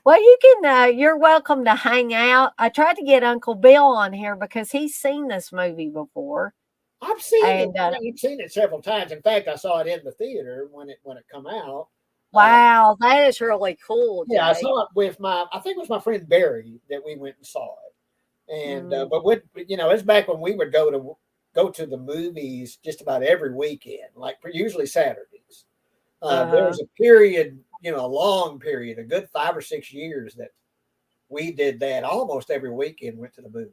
Well, you can, you're welcome to hang out. I tried to get Uncle Bill on here because he's seen this movie before. I've seen it. And I've seen it several times. In fact, I saw it in the theater when it come out. wow, that is really cool, Yeah, I Jay. saw it with I think it was my friend Barry that we went and saw it. And Mm, but it's back when we would go to the movies just about every weekend, like usually Saturdays. There uh-huh. was a period, a long period, a good 5 or 6 years that we did that almost every weekend. Went to the movies,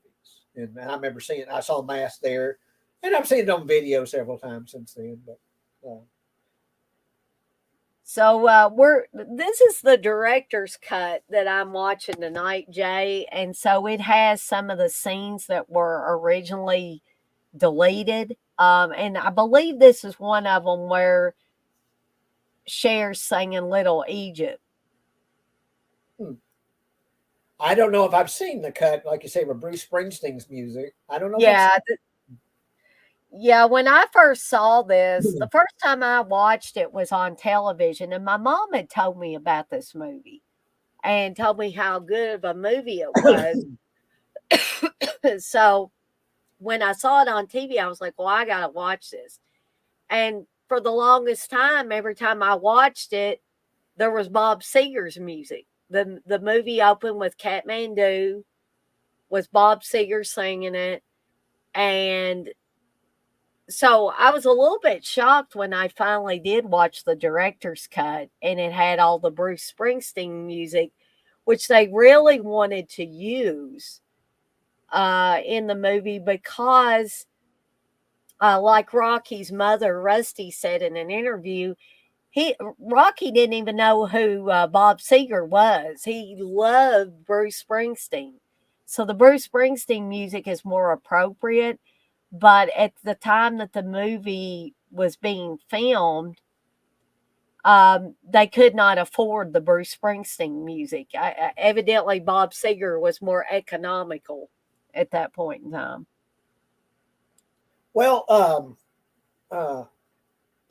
and I remember I saw Mass there, and I've seen it on video several times since then. But So this is the director's cut that I'm watching tonight, Jay, and so it has some of the scenes that were originally deleted. And I believe this is one of them where Cher's singing Little Egypt. hmm. I don't know if I've seen the cut, like you say, with Bruce Springsteen's music. I don't know if I've Yeah, seen. yeah, when I first saw this, the first time I watched it was on television, and my mom had told me about this movie and told me how good of a movie it was. So when I saw it on TV, I was like, well, I got to watch this. And for the longest time, every time I watched it, there was Bob Seger's music. The movie opened with Kathmandu, with Bob Seger singing it. And so I was a little bit shocked when I finally did watch the director's cut and it had all the Bruce Springsteen music, which they really wanted to use in the movie because, like Rocky's mother, Rusty, said in an interview, Rocky didn't even know who Bob Seger was. He loved Bruce Springsteen. So the Bruce Springsteen music is more appropriate, but at the time that the movie was being filmed, they could not afford the Bruce Springsteen music. Evidently, Bob Seger was more economical at that point in time. Well, uh,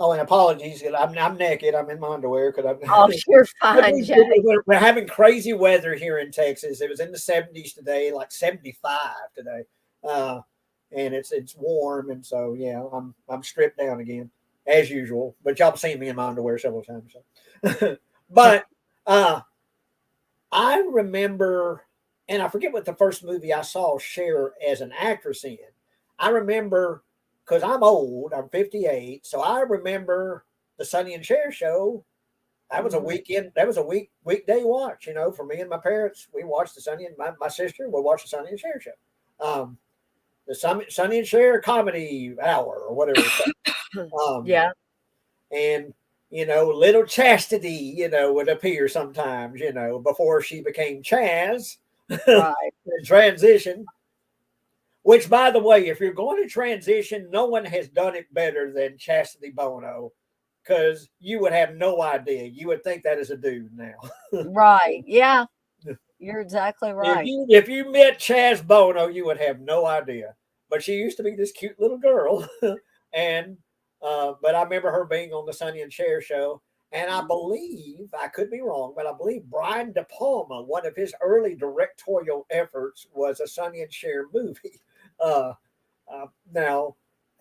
oh, and apologies. I'm naked. I'm in my underwear because Oh, I'm. you're fine, Jay. We're having crazy weather here in Texas. It was in the 70s today, like 75 today, and it's warm, and so yeah, I'm stripped down again as usual. But y'all have seen me in my underwear several times. So. But I remember, and I forget what the first movie I saw Cher as an actress in. I remember because I'm old. I'm 58, so I remember the Sonny and Cher show. That was a weekend. That was a weekday watch. You know, for me and my parents, we watched the Sonny and my sister. We watched the Sonny and Cher show. The Sonny and Cher comedy hour or whatever. Yeah. And little Chastity, would appear sometimes, before she became Chaz. Right. Transition. Which, by the way, if you're going to transition, no one has done it better than Chastity Bono, because you would have no idea. You would think that is a dude now. Right. Yeah. You're exactly If right. you met Chaz Bono, you would have no idea. But she used to be this cute little girl, and but I remember her being on the Sonny and Cher show, and I believe I could be wrong, but I believe Brian De Palma, one of his early directorial efforts, was a Sonny and Cher movie. Uh, Now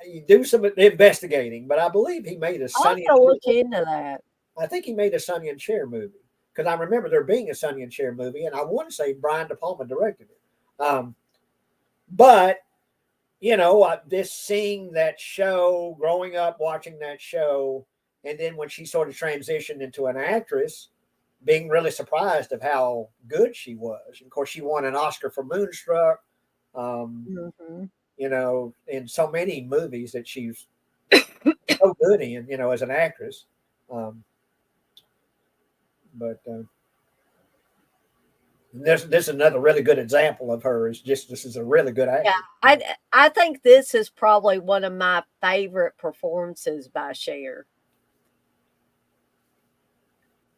you do some investigating, but I believe he made a I'll have Sonny to and look Cher. into that. I think he made a Sonny and Cher movie because I remember there being a Sonny and Cher movie, and I want to say Brian De Palma directed it. But this seeing that show, growing up watching that show, and then when she sort of transitioned into an actress, being really surprised of how good she was. And of course, she won an Oscar for Moonstruck. Um, Hmm. in so many movies that she's so good in, as an actress. Um, but this is another really good example of her. Is just this is a really good Yeah. actress. I think this is probably one of my favorite performances by Cher.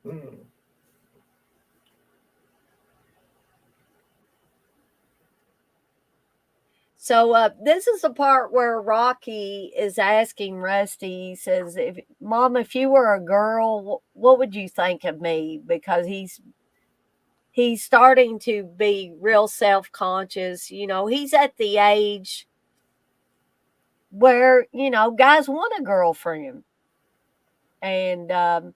Mm. So this is the part where Rocky is asking Rusty. He says, "If Mom, if you were a girl, what would you think of me?" Because he's starting to be real self conscious. He's at the age where guys want a girlfriend, and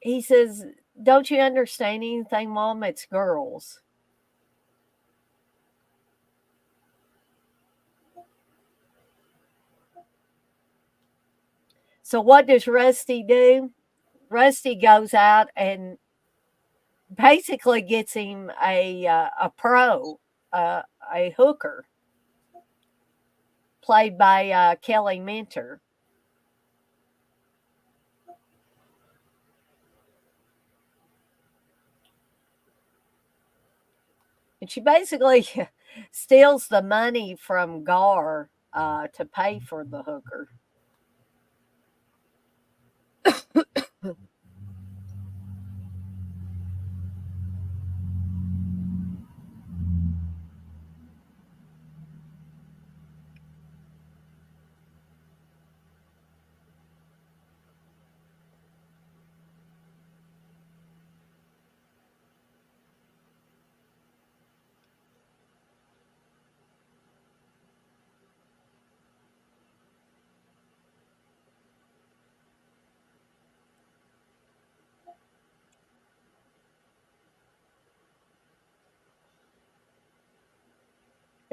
he says, "Don't you understand anything, Mom? It's girls." So what does Rusty do? Rusty goes out and basically gets him a pro, uh, a hooker, played by Kelly Minter, and she basically steals the money from Gar to pay for the hooker.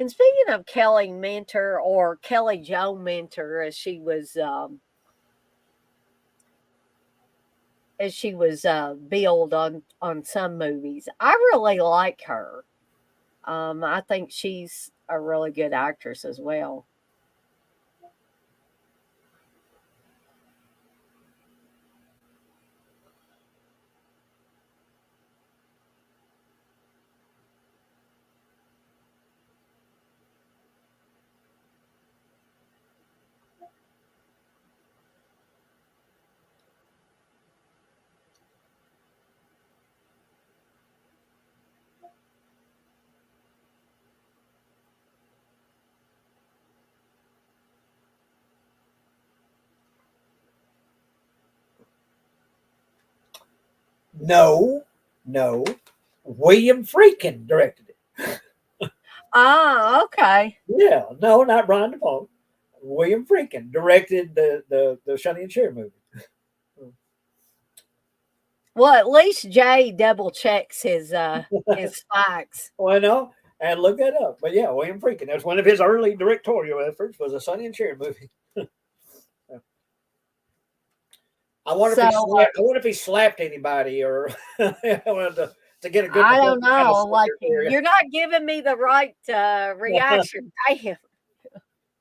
And speaking of Kelly Minter, or Kelly Jo Minter, as she was billed on some movies, I really like her. I think she's a really good actress as well. No, no. William Friedkin directed it. Ah, okay. Yeah, no, not Brian De Palma. William Friedkin directed the Sonny and Cher movie. Well, at least Jay double checks his facts. Well, no, and look that up. But yeah, William Friedkin. That's one of his early directorial efforts. Was a Sonny and Cher movie. I wonder if So he slapped. I wonder if he slapped anybody or well, to get a good I don't kind of know. Like, there. you're not giving me the right reaction. Damn.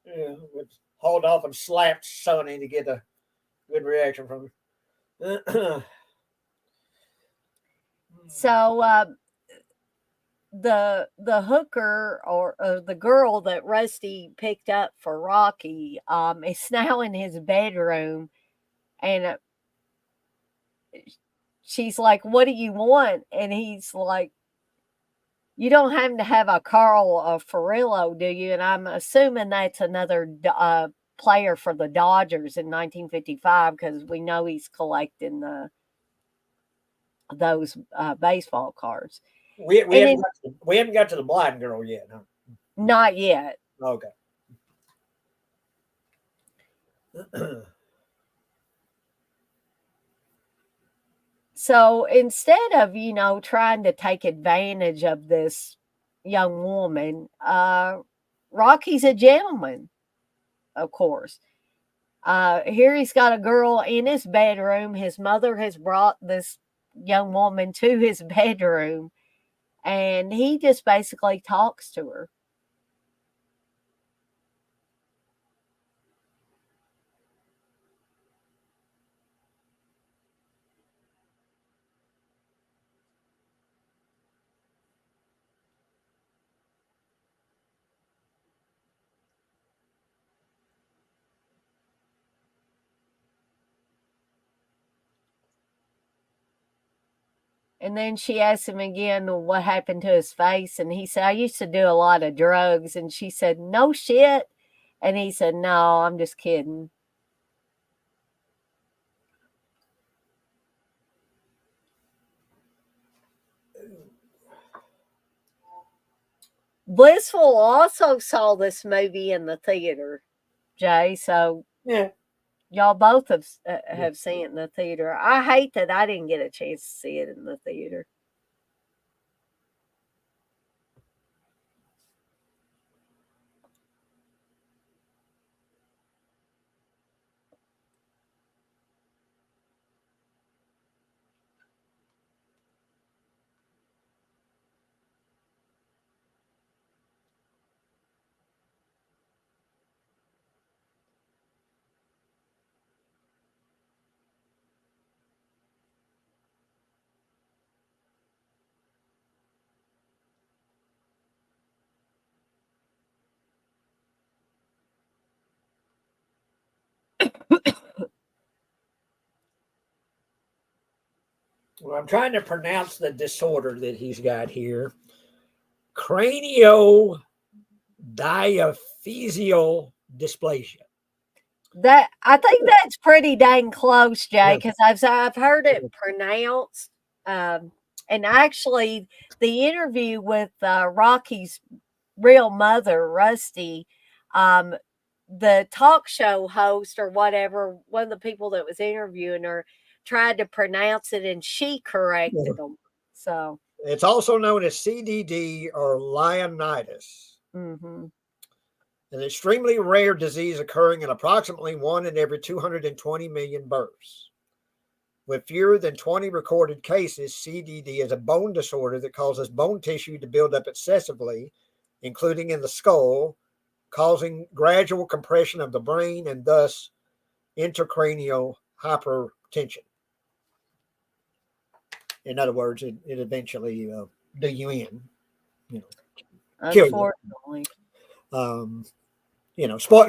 Yeah, would hauled off and slapped Sonny to get a good reaction from him. So the hooker, or the girl that Rusty picked up for Rocky, is now in his bedroom, and she's like, "What do you want?" And he's like, "You don't happen to have a Carl Furillo, do you?" And I'm assuming that's another player for the Dodgers in 1955, because we know he's collecting those baseball cards. We And haven't then, we haven't got to the blind girl yet, huh? not yet. Okay. So instead of, trying to take advantage of this young woman, Rocky's a gentleman, of course. Here he's got a girl in his bedroom. His mother has brought this young woman to his bedroom, and he just basically talks to her. And then she asked him again what happened to his face. And he said, "I used to do a lot of drugs." And she said, "No shit." And he said, "No, I'm just kidding." Blissful also saw this movie in the theater, Jay. So Yeah. y'all both have seen it in the theater. I hate that I didn't get a chance to see it in the theater. Well, I'm trying to pronounce the disorder that he's got here. Craniodiaphyseal dysplasia. That, I think that's pretty dang close, Jay, because I've heard it pronounced. And actually, the interview with Rocky's real mother, Rusty, um, the talk show host or whatever, one of the people that was interviewing her, tried to pronounce it, and she corrected them. So, It's also known as CDD or Leonidas. Mm-hmm. An extremely rare disease occurring in approximately 1 in every 220 million births. With fewer than 20 recorded cases, CDD is a bone disorder that causes bone tissue to build up excessively, including in the skull, causing gradual compression of the brain and thus intracranial hypertension. In other words, it eventually do you in, you know, kill you. Unfortunately.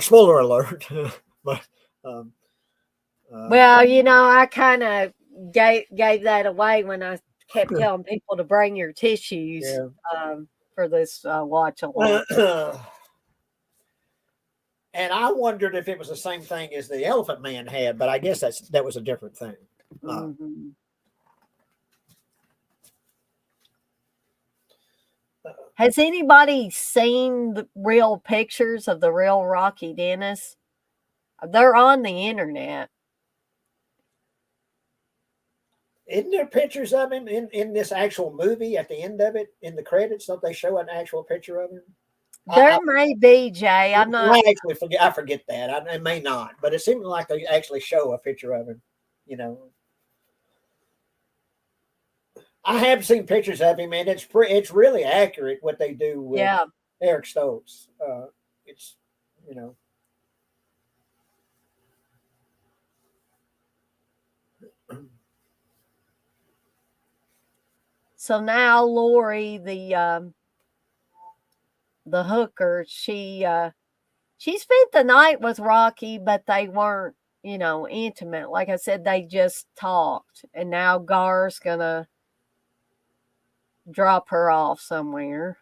Spoiler alert, but um, Well, I kind of gave that away when I kept telling people to bring your tissues yeah. for this watch along. And I wondered if it was the same thing as the Elephant Man had, but I guess that was a different thing. Mm-hmm. Has anybody seen the real pictures of the real Rocky Dennis? They're on the internet. Isn't there pictures of him in this actual movie at the end of it in the credits? Don't they show an actual picture of him? There may be, Jay. I'm not. I actually forget. I forget that. It may not, but it seemed like they actually show a picture of him. You know, I have seen pictures of him, and it's really accurate what they do with Yeah. Eric Stokes. It's you know. So now Lori, the hooker, she spent the night with Rocky, but they weren't, intimate. Like I said, they just talked. And now Gar's gonna drop her off somewhere.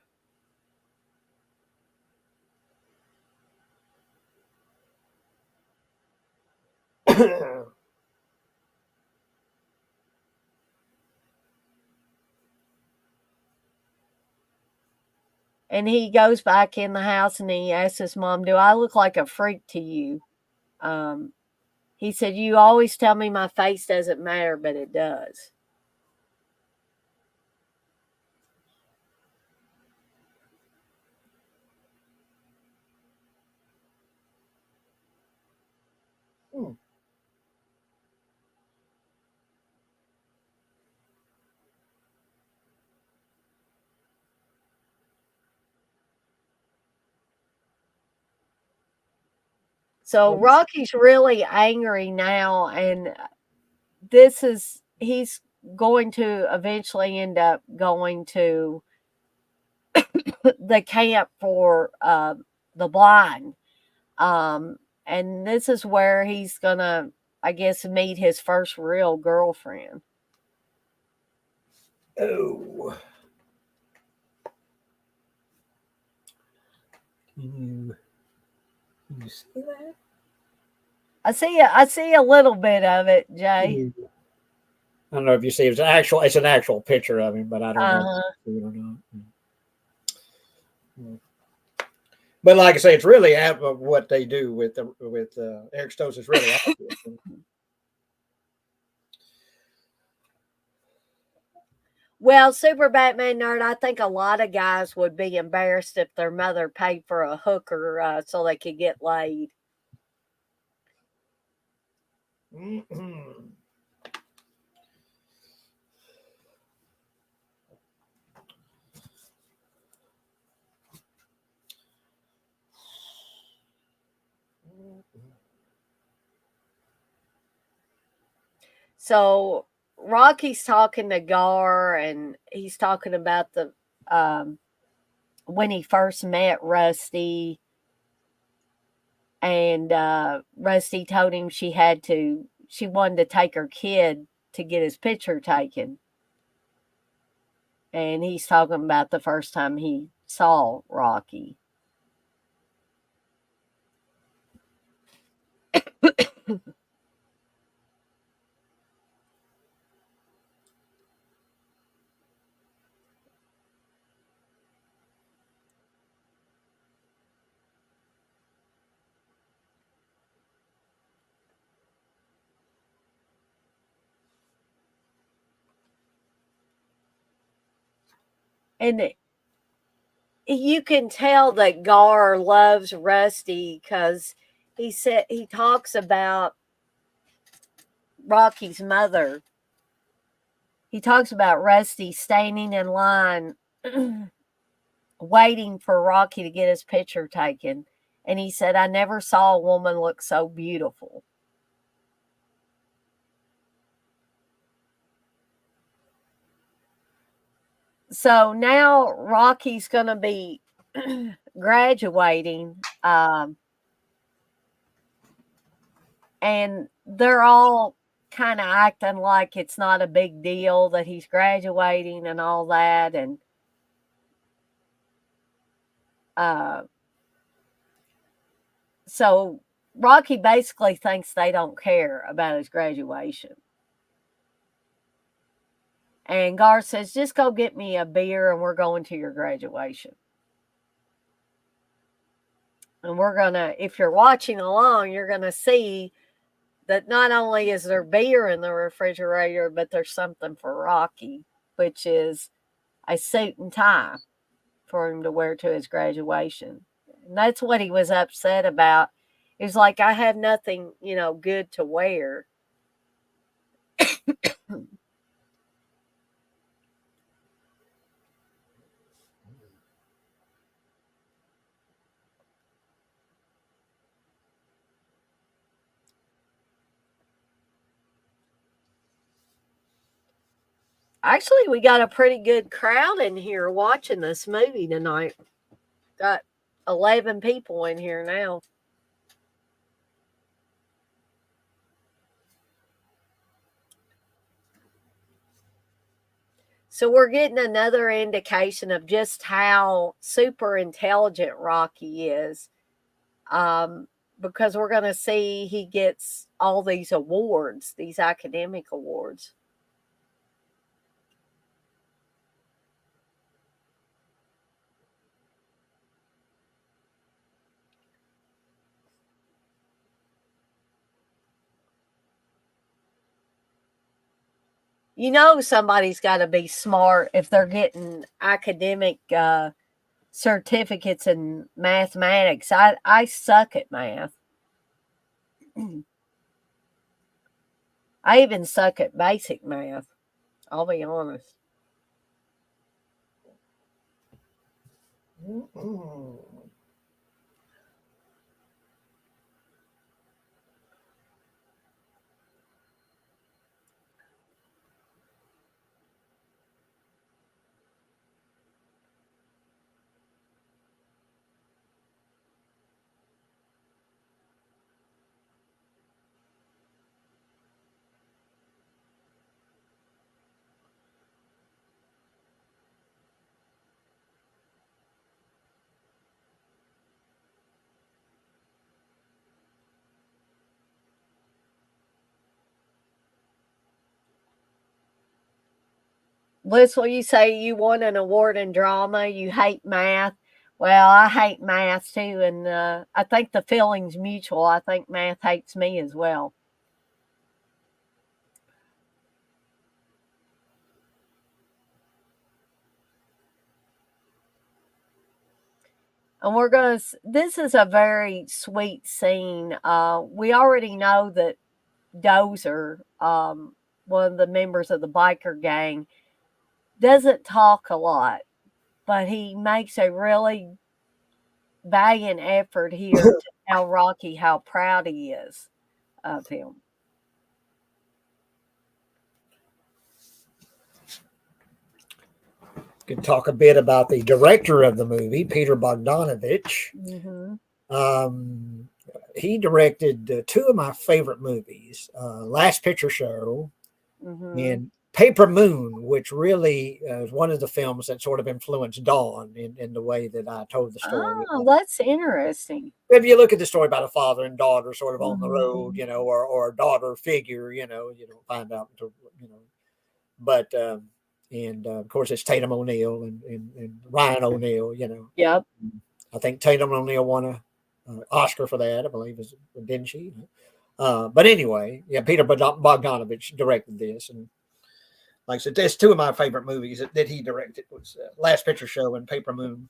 And he goes back in the house and he asks his mom, "Do I look like a freak to you?" Um, he said, "You always tell me my face doesn't matter, but it does." Hmm. So Rocky's really angry now, and he's going to eventually end up going to the camp for the blind. And this is where he's gonna, I guess, meet his first real girlfriend. Oh. You see that? I see a little bit of it, Jay. I don't know if you see it's an actual picture of him, but I don't know if Uh-huh. you see it or not. But like I say, it's really what they do with Eric Stokes is really accurate. Well, Super Batman Nerd, I think a lot of guys would be embarrassed if their mother paid for a hooker so they could get laid. Mm-hmm. So Rocky's talking to Gar, and he's talking about the when he first met Rusty, and Rusty told him she wanted to take her kid to get his picture taken, and he's talking about the first time he saw Rocky. And you can tell that Gar loves Rusty because he talks about Rocky's mother. He talks about Rusty standing in line waiting for Rocky to get his picture taken. And he said, I never saw a woman look so beautiful. So now Rocky's going to be graduating. And they're all kind of acting like it's not a big deal that he's graduating and all that. And so Rocky basically thinks they don't care about his graduation. And Gar says, just go get me a beer and we're going to your graduation. And we're going to, if you're watching along, you're going to see that not only is there beer in the refrigerator, but there's something for Rocky, which is a suit and tie for him to wear to his graduation. And that's what he was upset about. He was like, I have nothing, good to wear. Actually, we got a pretty good crowd in here watching this movie tonight. Got 11 people in here now. So we're getting another indication of just how super intelligent Rocky is. Because we're going to see he gets all these awards, these academic awards. Somebody's got to be smart if they're getting academic certificates in mathematics. I suck at math. I even suck at basic math. I'll be honest. Liz, will you say you won an award in drama? You hate math. Well, I hate math too, and I think the feeling's mutual. I think math hates me as well. And this is a very sweet scene. We already know that Dozer, one of the members of the biker gang, doesn't talk a lot, but he makes a really valiant effort here to tell Rocky how proud he is of him. Could talk a bit about the director of the movie, Peter Bogdanovich. He directed two of my favorite movies, Last Picture Show and Paper Moon, which really is one of the films that sort of influenced Dawn in the way that I told the story. Oh, that's interesting. If you look at the story about a father and daughter sort of on the road, or a daughter figure, you don't find out until, but, and of course it's Tatum O'Neal and Ryan O'Neal, Yep. I think Tatum O'Neal won an Oscar for that, I believe, didn't she? But anyway, yeah, Peter Bogdanovich directed this, and like I said, that's two of my favorite movies that he directed was Last Picture Show and Paper Moon.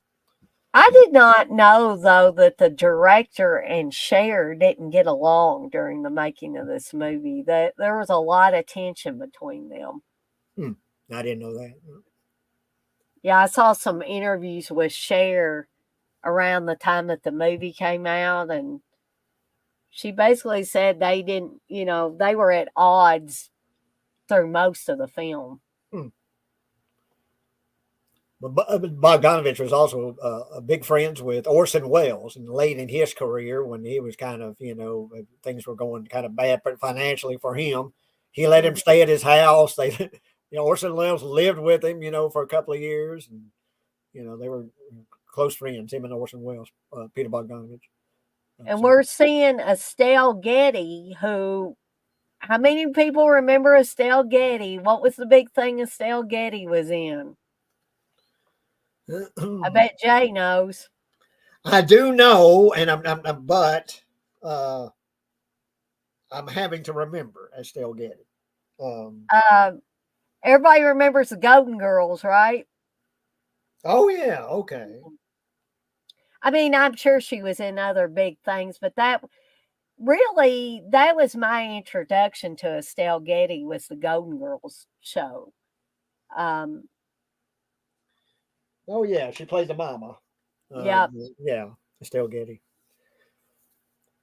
I did not know though that the director and Cher didn't get along during the making of this movie. That there was a lot of tension between them. Hmm. I didn't know that. Yeah, I saw some interviews with Cher around the time that the movie came out, and she basically said they didn't, they were at odds through most of the film. Hmm. But Bogdanovich was also big friends with Orson Welles, and late in his career, when he was kind of, things were going kind of bad financially for him, he let him Mhm. stay at his house. They, Orson Welles lived with him, for a couple of years, and they were close friends. Him and Orson Welles, Peter Bogdanovich. And So we're seeing Estelle Getty, who, how many people remember Estelle Getty? What was the big thing Estelle Getty was in? I bet Jay knows. I do know, and but uh, I'm having to remember Estelle Getty. Um, Uh, Everybody remembers the Golden Girls, right? oh yeah, okay. I mean, I'm sure she was in other big things, but that was my introduction to Estelle Getty was the Golden Girls show. Um, Oh yeah, she played the mama. Uh, yep, yeah, Estelle Getty.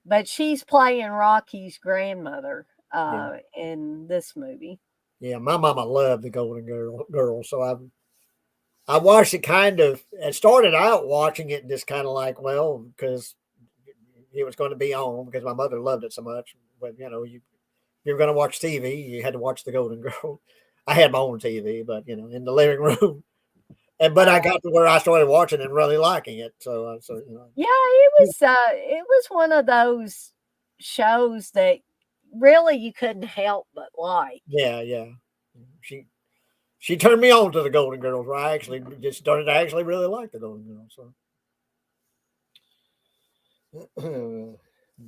but she's playing Rocky's grandmother Yeah, in this movie. yeah. My mama loved the Golden Girl, so I watched it kind of. I started out watching it just kind of like, well, because it was going to be on because my mother loved it so much. But you're going to watch TV, you had to watch the Golden Girl. I had my own TV, but in the living room. But I Oh, got to where I started watching and really liking it. So. yeah, it was one of those shows that really you couldn't help but like. Yeah, yeah. She she turned me on to the Golden Girls. Where I actually just started to actually really like the Golden Girls. So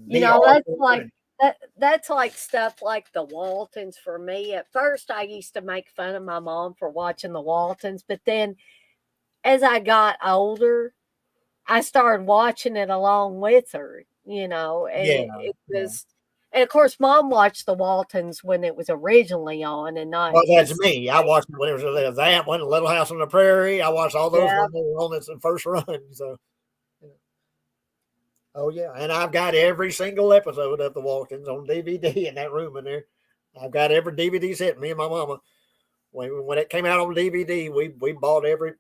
You the know, art that's of like winning. that's like stuff like the Waltons for me. At first, I used to make fun of my mom for watching the Waltons, but then as I got older, I started watching it along with her, and Yeah, it yeah. was, and of course, mom watched the Waltons when it was originally on and not Well, that's just me. I watched it when it was that one, Little House on the Prairie. I watched all those yeah. when they were on its first run. So, oh yeah, and I've got every single episode of the Waltons on DVD in that room in there. I've got every DVD set. Me and my mama, when it came out on DVD, we bought every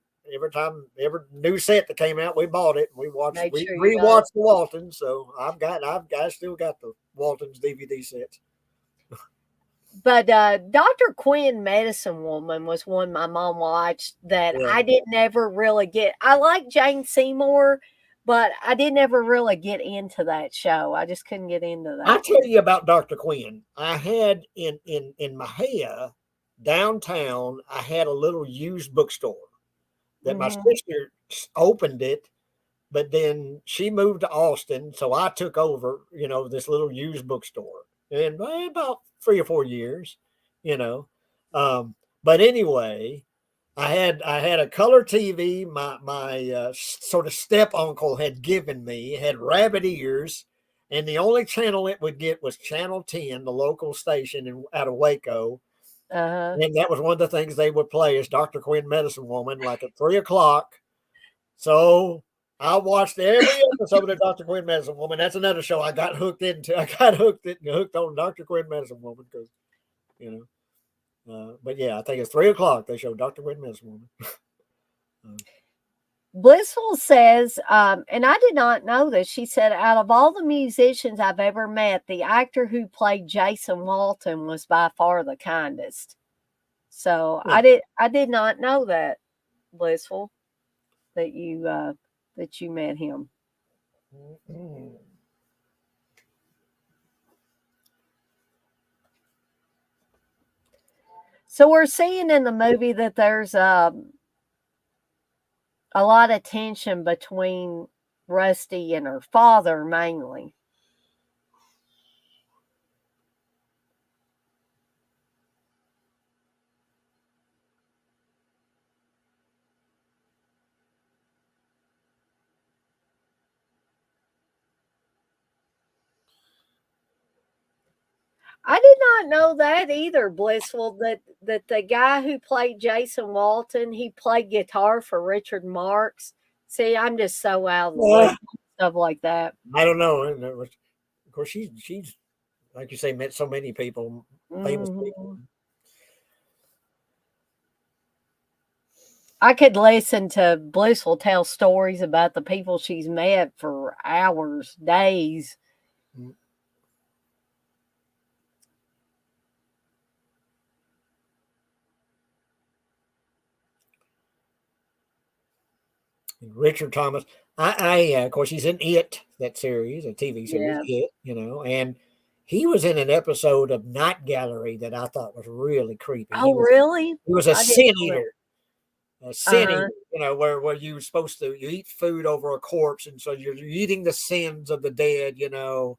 time every new set that came out, we bought it. Made We sure you got it. rewatched the Waltons. So I still got the Waltons DVD sets. But Dr. Quinn Medicine Woman was one my mom watched that Yeah. I didn't ever really get. I like Jane Seymour, but I didn't ever really get into that show. I just couldn't get into I that one. tell you about Dr. Quinn. I had in Mahia downtown. I had a little used bookstore that my Hmm. sister opened it, but then she moved to Austin, so I took over. This little used bookstore, and about 3 or 4 years. You know, um, but anyway, I had a color TV. My sort of step uncle had given me. It had rabbit ears, and the only channel it would get was Channel 10, the local station out of Waco. Uh-huh. And that was one of the things they would play is Dr. Quinn Medicine Woman, like at 3 o'clock. So I watched every episode of Dr. Quinn Medicine Woman. That's another show I got hooked into. I got hooked on Dr. Quinn Medicine Woman because you know. But yeah, I think it's 3 o'clock. They show Dr. Quinn Medicine Woman. Uh, Blissful says, and I did not know this. She said, out of all the musicians I've ever met, the actor who played Jason Walton was by far the kindest. So huh. I did not know that, Blissful, that you met him. Mm. So we're seeing in the movie that there's a lot of tension between Rusty and her father, mainly. I did not know that either, Blissful. That the guy who played Jason Walton, he played guitar for Richard Marx. See, I'm just so out of the loop Uh, on stuff like that. I don't know. And of course, she's like you say, met so many people, famous people. Mhm. I could listen to Blissful tell stories about the people she's met for hours, days. Mm. Richard Thomas. Of course, he's in It, that series, a TV series, Yeah. It, and he was in an episode of Night Gallery that I thought was really creepy. Oh, really? He was a I didn't sin know that. eater, a sin Uh-huh. eater, where you were supposed to you eat food over a corpse, and so you're eating the sins of the dead. And,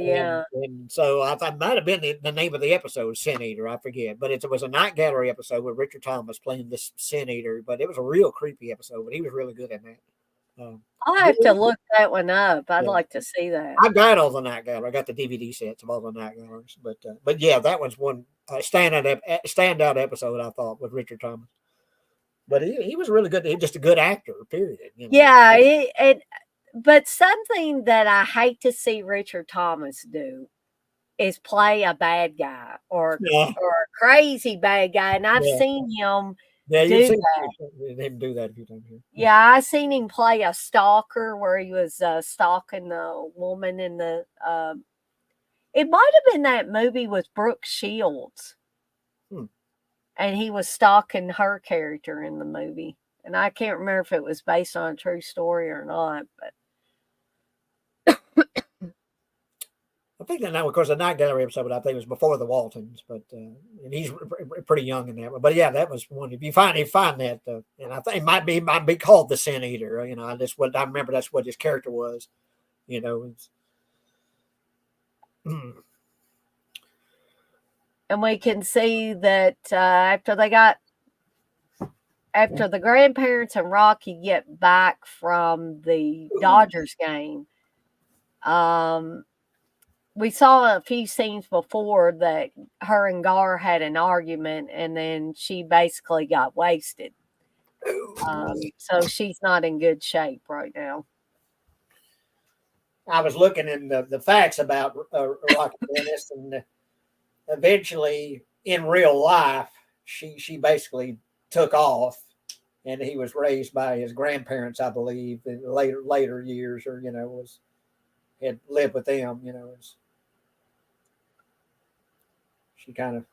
Yeah. and so I thought it might have been the name of the episode, Sin Eater. I forget, but it was a Night Gallery episode with Richard Thomas playing this Sin Eater. But it was a real creepy episode. But he was really good in that. I'll But have to look that one up. I'd yeah, like to see that. I got all the Night Gallery. I got the DVD sets of all the Night Galleries. But yeah, that was one standout episode I thought with Richard Thomas. But he was really good. He was just a good actor. Period. Yeah, but something that I hate to see Richard Thomas do is play a bad guy Yeah, or a crazy bad guy, and I've yeah, seen him yeah. You've do seen that. him do that a few times. Yeah. Yeah, I seen him play a stalker where he was stalking the woman in the. It might have been that movie with Brooke Shields, Hmm. and he was stalking her character in the movie. And I can't remember if it was based on a true story or not, but I think that now, of course, the Night Gallery episode, I think was before the Waltons, but and he's pretty young in that one. But yeah, that was one. If you find that, and I think it might be called the Sin Eater. I remember that's what his character was. You know, and we can see that after the grandparents and Rocky get back from the Dodgers game, we saw a few scenes before that her and Gar had an argument, and then she basically got wasted. So she's not in good shape right now. I was looking in the facts about Rocky Dennis, and eventually in real life, she basically took off, and he was raised by his grandparents, I believe, in later years, or had lived with them. She kind of.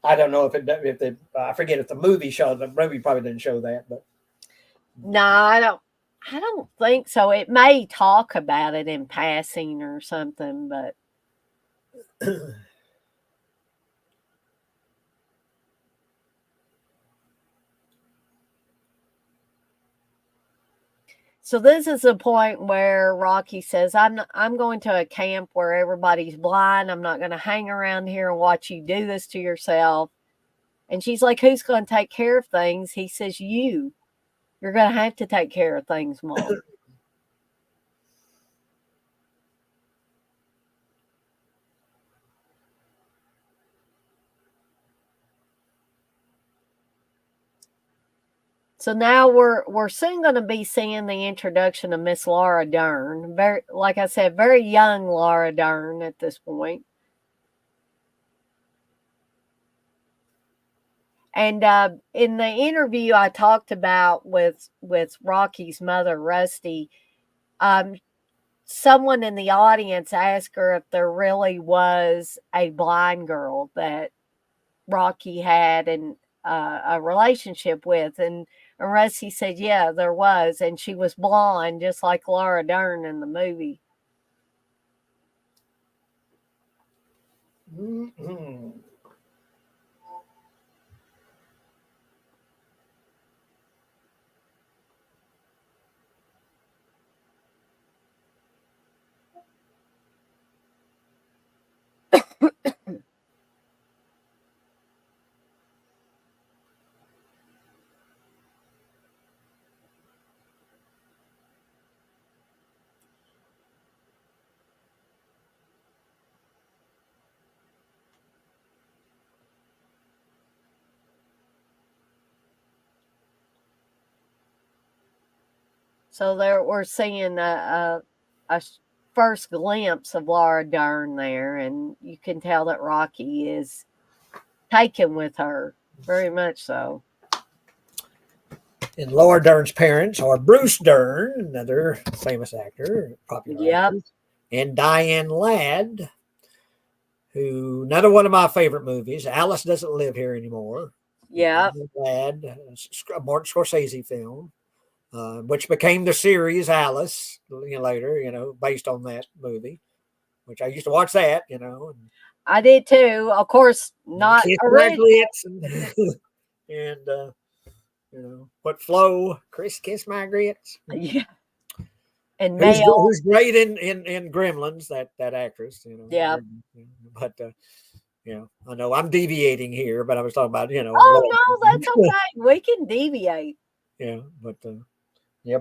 I don't know if the I forget if the movie showed the movie probably didn't show that, but No, I don't think so. It may talk about it in passing or something, but so this is the point where Rocky says, I'm going to a camp where everybody's blind. I'm not going to hang around here and watch you do this to yourself." And she's like, "Who's going to take care of things?" He says, "You. You're going to have to take care of things, Mom." So now we're soon going to be seeing the introduction of Miss Laura Dern. Very, like I said, very young Laura Dern at this point. And in the interview I talked about with Rocky's mother, Rusty, um, someone in the audience asked her if there really was a blind girl that Rocky had a relationship with, and Rusty said, "Yeah, there was, and she was blonde, just like Laura Dern in the movie." mm-hmm. So there we're seeing a first glimpse of Laura Dern there, and you can tell that Rocky is taken with her, very much so. And Laura Dern's parents are Bruce Dern, another famous actor, popular Yep. actor, and Diane Ladd, who another one of my favorite movies. Alice Doesn't Live Here Anymore. Yep. Ladd, a Martin Scorsese film, which became the series Alice. Later, based on that movie, which I used to watch that. And I did too. Of course, not Kiss My original. Grits and what Flo, Chris Kiss My Grits. Yeah. And Who's, male. who's great in Gremlins, that actress. Yeah. But I know I'm deviating here, but I was talking about Oh no, that's okay. We can deviate. Yeah, but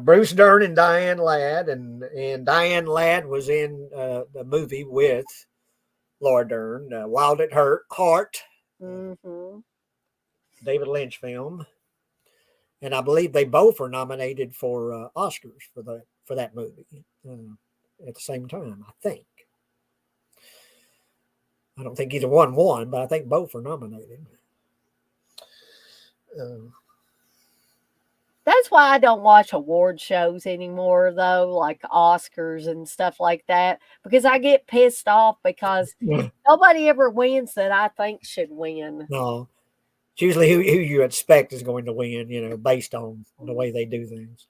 Bruce Dern and Diane Ladd, and Diane Ladd was in the movie with Laura Dern, Wild at Heart, Mm-hmm. David Lynch film, and I believe they both were nominated for Oscars for that movie at the same time. I think. I don't think either one won, but I think both were nominated. That's why I don't watch award shows anymore, though, like Oscars and stuff like that, because I get pissed off because nobody ever wins that I think should win. No, it's usually who you expect is going to win, based on the way they do things.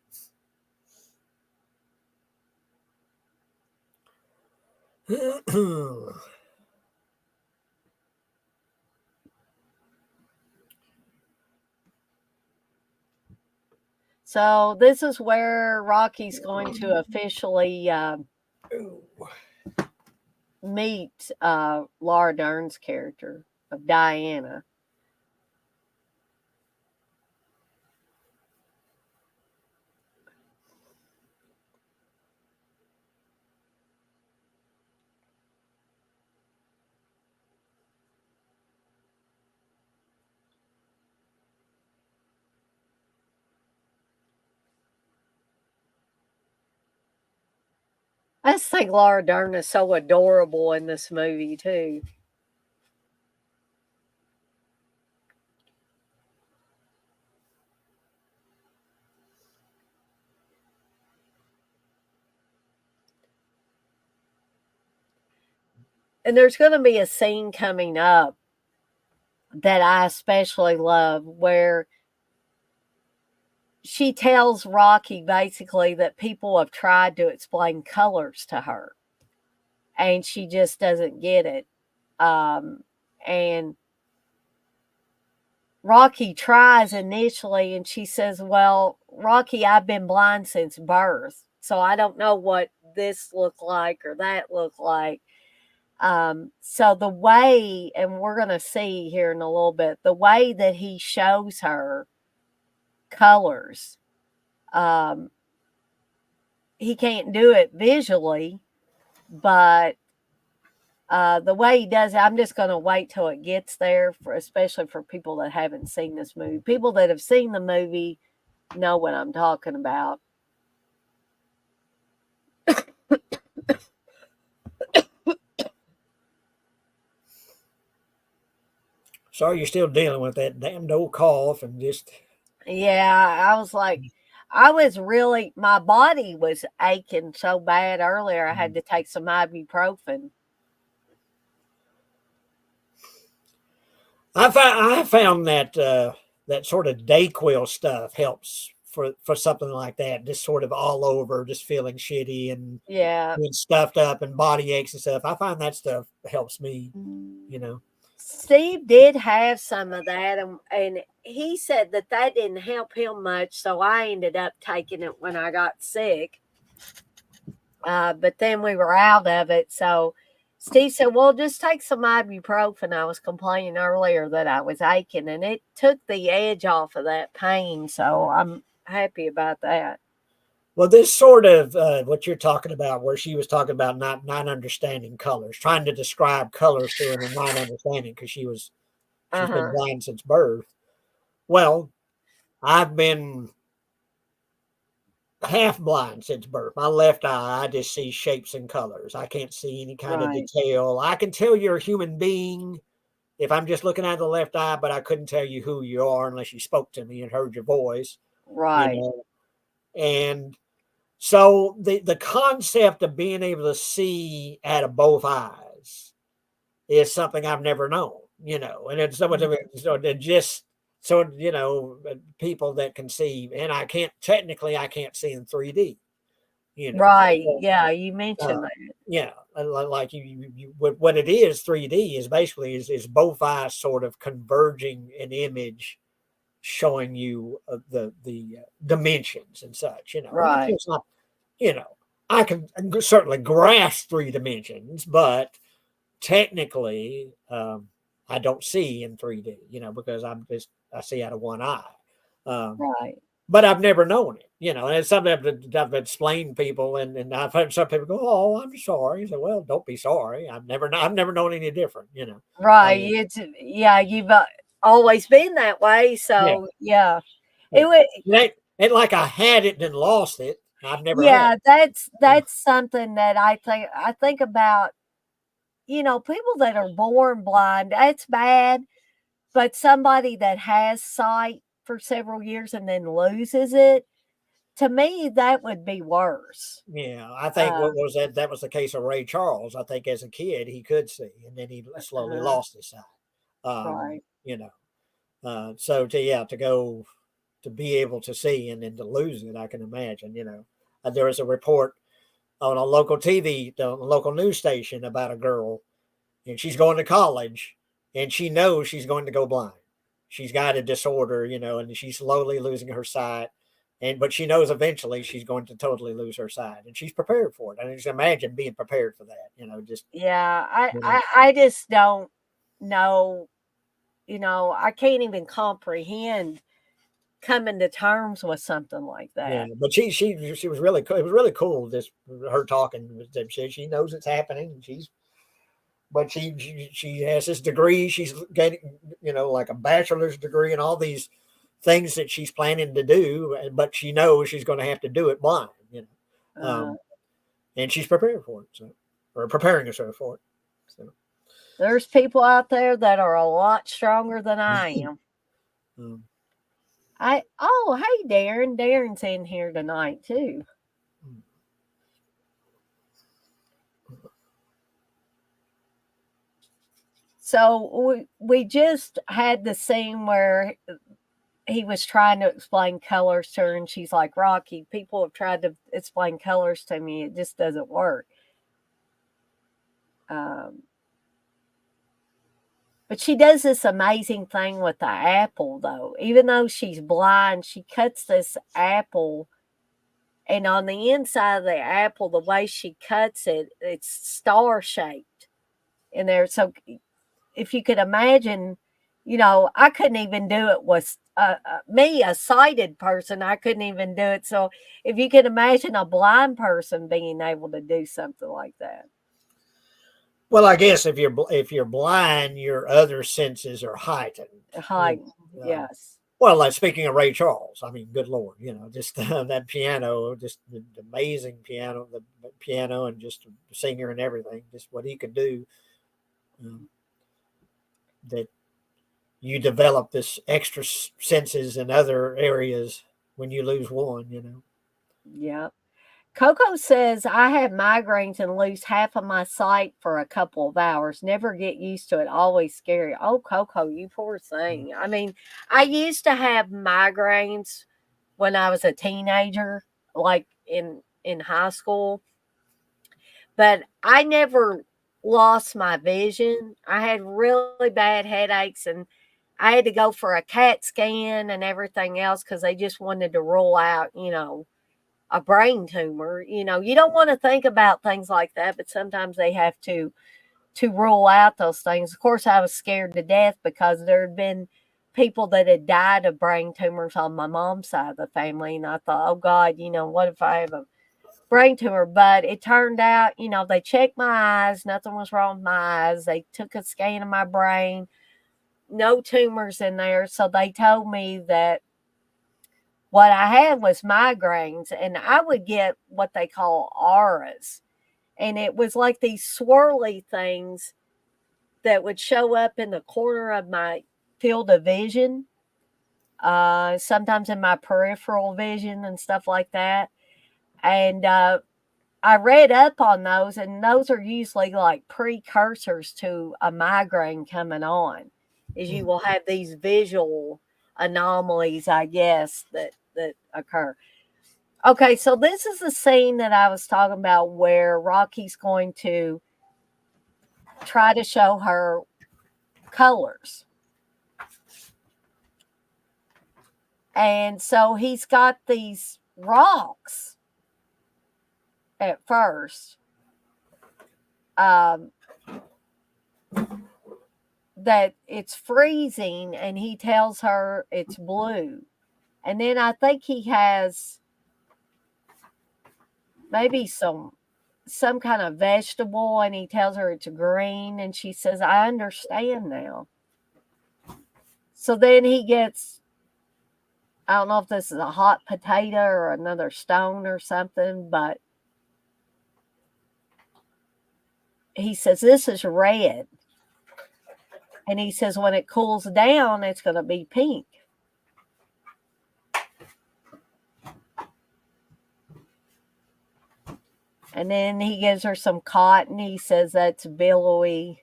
So this is where Rocky's going to officially meet Laura Dern's character of Diana. I just think Laura Dern is so adorable in this movie too. And there's going to be a scene coming up that I especially love where she tells Rocky basically that people have tried to explain colors to her and she just doesn't get it. And Rocky tries initially and she says, "Well, Rocky, I've been blind since birth, so I don't know what this looked like or that looked like." So the way, and we're going to see here in a little bit, the way that he shows her colors, he can't do it visually, but the way he does it, I'm just going to wait till it gets there, especially for people that haven't seen this movie. People that have seen the movie know what I'm talking about. Sorry, you're still dealing with that damned old cough and just. Yeah, I was like, my body was aching so bad earlier. I had to take some ibuprofen. I found that that sort of Dayquil stuff helps for something like that. Just sort of all over, just feeling shitty and being stuffed up and body aches and stuff. I find that stuff helps me. Steve did have some of that, and he said that didn't help him much, so I ended up taking it when I got sick. But then we were out of it, so Steve said, "Well, just take some ibuprofen." I was complaining earlier that I was aching, and it took the edge off of that pain, so I'm happy about that. Well, this sort of what you're talking about, where she was talking about not understanding colors, trying to describe colors to her and not understanding because she's been blind since birth. Well, I've been half blind since birth. My left eye, I just see shapes and colors. I can't see any kind of Right. detail. I can tell you're a human being if I'm just looking out of the left eye, but I couldn't tell you who you are unless you spoke to me and heard your voice, you Right. know. And so the concept of being able to see out of both eyes is something I've never known, and it's so much of it. So it just so people that can see, and I can't see in 3D, you know. Right. So, Yeah, you uh, mentioned that. yeah, like what it is, 3D is basically is both eyes sort of converging an image, showing you the dimensions and such, And of Right. course, you know, I can certainly grasp 3 dimensions, but technically, I don't see in 3D, because I see out of one eye. Um, Right. but I've never known it, and it's something I've explained to people, and I've had some people go, "Oh, I'm sorry." I said, "Well, don't be sorry. I've never known any different." Right. Um, Yeah, you've always been that way. yeah, So yeah. It yeah. would It ain't like I had it and then lost it. I've never had yeah, it. Yeah, that's something that I think about, people that are born blind, that's bad, but somebody that has sight for several years and then loses it, to me that would be worse. yeah. I think Uh, what was that? That was the case of Ray Charles. I think as a kid he could see, and then he slowly uh, lost his sight. Um, right. you know, so to go to be able to see and then to lose it, I can imagine. There was a report on a local TV, on a local news station about a girl, and she's going to college, and she knows she's going to go blind. She's got a disorder, and she's slowly losing her sight. But she knows eventually she's going to totally lose her sight, and she's prepared for it. I mean, just imagine being prepared for that. Just Yeah, I, you know, I I just don't know, I can't even comprehend coming to terms with something like yeah. that. But she was really cool. It was really cool. This her talking. She knows it's happening. But she has this degree. She's getting like a bachelor's degree and all these things that she's planning to do, but she knows she's going to have to do it blind. Uh, And she's prepared for it, or preparing herself for it. So, there's people out there that are a lot stronger than I am. um, Hey Darren. Darren's in here tonight too. So we just had the scene where he was trying to explain colors to her, and she's like, Rocky, people have tried to explain colors to me. It just doesn't work. Um, but she does this amazing thing with the apple, though. Even though she's blind, she cuts this apple, and on the inside of the apple, the way she cuts it, it's star shaped in there. So if you could imagine, I couldn't even do it with me, a sighted person. I couldn't even do it. So if you could imagine a blind person being able to do something like that, well, I guess if you're blind, your other senses are heightened. hi, Uh, yes, well, like speaking of Ray Charles, I mean, good Lord, just that piano, just the amazing piano, the piano, and just the singer and everything, just what he could do. Um, that you develop this extra senses in other areas when you lose one. yeah. Coco says, I have migraines and lose half of my sight for a couple of hours. Never get used to it. Always scary. Oh, Coco, you poor thing. I mean, I used to have migraines when I was a teenager, like in high school, but I never lost my vision. I had really bad headaches, and I had to go for a CAT scan and everything else because they just wanted to rule out, a brain tumor. You don't want to think about things like that, but sometimes they have to rule out those things. Of course, I was scared to death because there had been people that had died of brain tumors on my mom's side of the family, and I thought, oh God, what if I have a brain tumor? But it turned out, they checked my eyes, nothing was wrong with my eyes. They took a scan of my brain, no tumors in there. So they told me that what I had was migraines, and I would get what they call auras. And it was like these swirly things that would show up in the corner of my field of vision, sometimes in my peripheral vision and stuff like that. And I read up on those, and those are usually like precursors to a migraine coming on. Is you will have these visual anomalies, I guess, that occur. Okay, so this is the scene that I was talking about where Rocky's going to try to show her colors. And so he's got these rocks at first that it's freezing, and he tells her it's blue. And then I think he has maybe some kind of vegetable, and he tells her it's green, and she says, I understand now. So then he gets, I don't know if this is a hot potato or another stone or something, but he says, this is red. And he says, when it cools down, it's going to be pink. And then he gives her some cotton. He says that's billowy.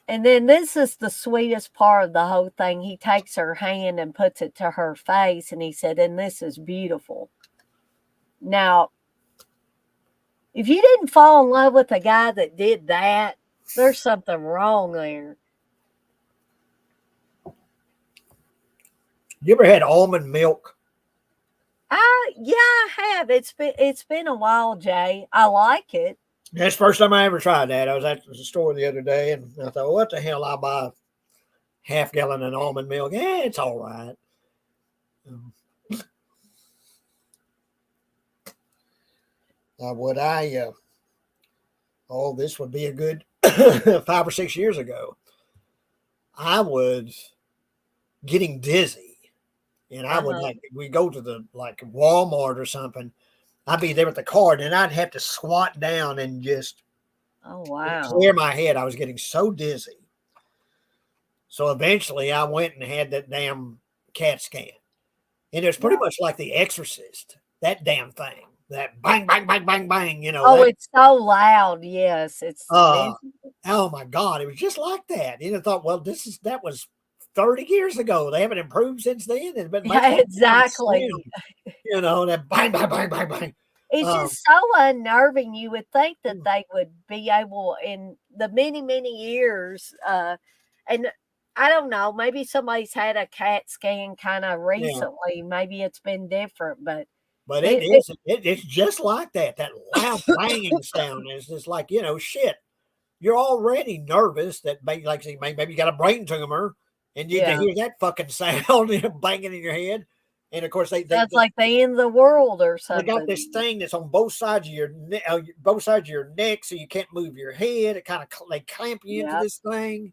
And then this is the sweetest part of the whole thing. He takes her hand and puts it to her face, and he said, and this is beautiful. Now, if you didn't fall in love with a guy that did that, there's something wrong there. You ever had almond milk? Yeah, I have. It's been a while, Jay. I like it. That's the first time I ever tried that. I was at the store the other day, and I thought, what the hell? I'll buy a half gallon of almond milk. Yeah, it's all right. This would be a good 5 or 6 years ago. I was getting dizzy. And I would we go to the Walmart or something. I'd be there with the card, and I'd have to squat down and just clear my head. I was getting so dizzy. So eventually I went and had that damn CAT scan. And it was pretty much like The Exorcist, that damn thing. That bang, bang, bang, bang, bang, it's so loud. Yes. It's oh my God. It was just like that. And I thought, well, that was 30 years ago. They haven't improved since then. Yeah, exactly. That bang, bang, bang, bang, bang. It's just so unnerving. You would think that they would be able, in the many, many years, and I don't know, maybe somebody's had a CAT scan kind of recently. Yeah. Maybe it's been different, but it's just like that. That loud banging sound is just like, shit. You're already nervous that maybe you got a brain tumor. And you can hear that fucking sound banging in your head. And of course, that's like the end of the world or something. They got this thing that's on both sides of your neck, so you can't move your head. It they clamp you into this thing,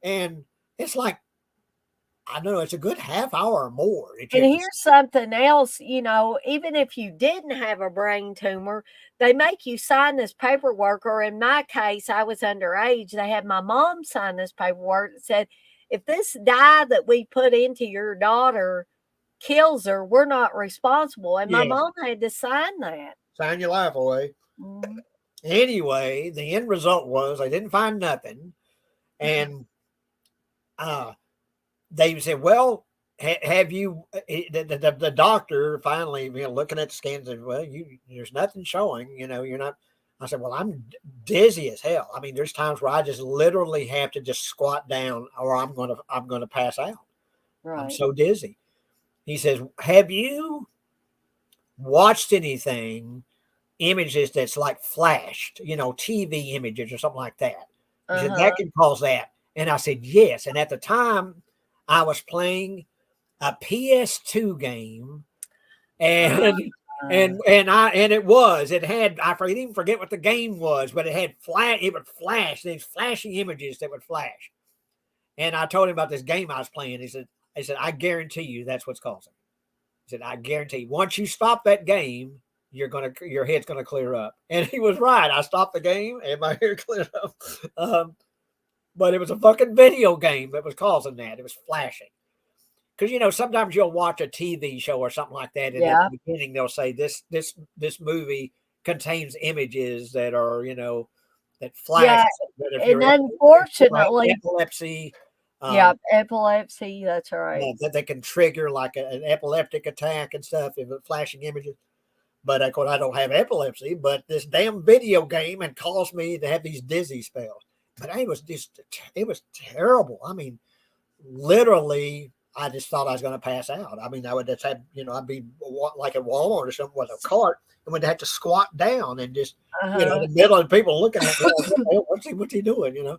and it's like, I don't know, it's a good half hour or more. And here's something else, even if you didn't have a brain tumor, they make you sign this paperwork. Or in my case, I was underage. They had my mom sign this paperwork that said, if this dye that we put into your daughter kills her, we're not responsible. And my mom had to sign that. Sign your life away. Mm-hmm. Anyway, the end result was I didn't find nothing. And they said, well, have you, the doctor finally, looking at the scans, said, well, there's nothing showing, you're not. I said, well, I'm dizzy as hell. I mean, there's times where I just literally have to just squat down, or I'm going to pass out. Right. I'm so dizzy. He says, have you watched anything, images that's like flashed, TV images or something like that? He said, that can cause that. And I said, yes. And at the time I was playing a PS2 game, and and it had, I even forget what the game was, but it had it would flash these flashing images that would flash. And I told him about this game I was playing. He said, I guarantee you that's what's causing it. He said, I guarantee you, once you stop that game, your head's gonna clear up. And he was right. I stopped the game and my hair cleared up. But it was a fucking video game that was causing that. It was flashing. Because sometimes you'll watch a TV show or something like that, and at the beginning they'll say this movie contains images that are that flash. Yeah, that if and unfortunately, epilepsy. Epilepsy. That's right. That they can trigger like an epileptic attack and stuff if it's flashing images. But of course, I don't have epilepsy. But this damn video game had caused me to have these dizzy spells. But it was terrible. I mean, literally. I just thought I was going to pass out. I mean, I would just have, I'd be like at Walmart or something with a cart and would have to squat down and just, in the middle of people looking at me, what's he doing,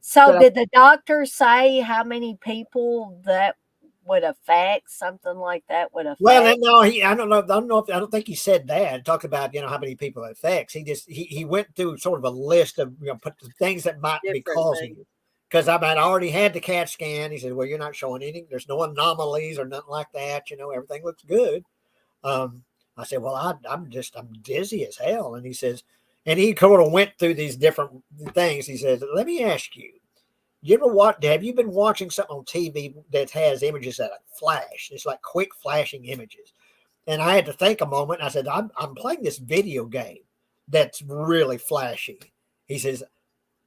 So did the doctor say how many people that would affect, something like that would affect? Well, no, I don't think he said that. He talked about, how many people it affects. He went through sort of a list of, put the things that might be causing it. Because I already had the CAT scan. He said, well, you're not showing anything. There's no anomalies or nothing like that. Everything looks good. I said, well, I'm dizzy as hell. And he says, and he sort of went through these different things. He says, let me ask you, have you been watching something on TV that has images that flash? It's like quick flashing images. And I had to think a moment. And I said, I'm playing this video game that's really flashy. He says,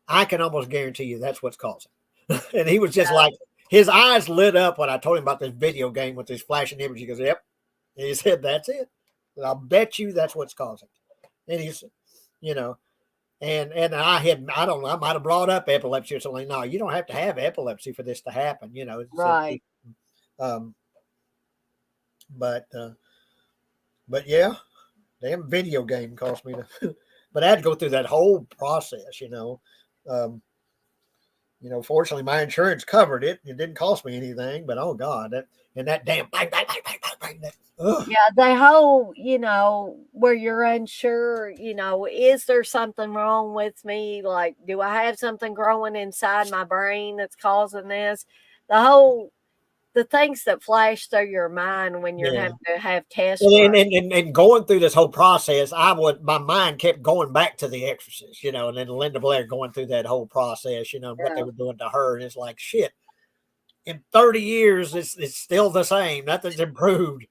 I can almost guarantee you that's what's causing. And he was just like, his eyes lit up when I told him about this video game with this flashing image. He goes, yep. And he said, that's it. And I'll bet you that's what's causing it. And he's, and I don't know, I might have brought up epilepsy or something. No, you don't have to have epilepsy for this to happen, Right. But yeah, damn video game cost me but I had to go through that whole process, fortunately my insurance covered it. It didn't cost me anything, but oh God, that damn bang, bang, bang, bang, bang, bang, yeah, the whole, where you're unsure, is there something wrong with me? Like, do I have something growing inside my brain that's causing this? The things that flash through your mind when you're having to have tests. And going through this whole process, my mind kept going back to The Exorcist, and then Linda Blair going through that whole process, what they were doing to her. And it's like, shit, in 30 years, it's still the same. Nothing's improved.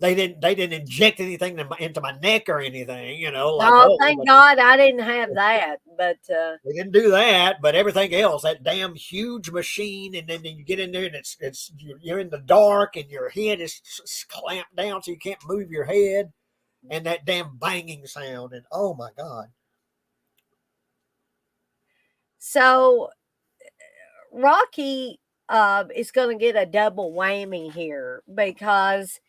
They didn't inject anything into my neck or anything, Thank God I didn't have that. But they didn't do that. But everything else, that damn huge machine, and then you get in there and you're in the dark and your head is clamped down so you can't move your head, and that damn banging sound, and oh my God. So Rocky is going to get a double whammy here because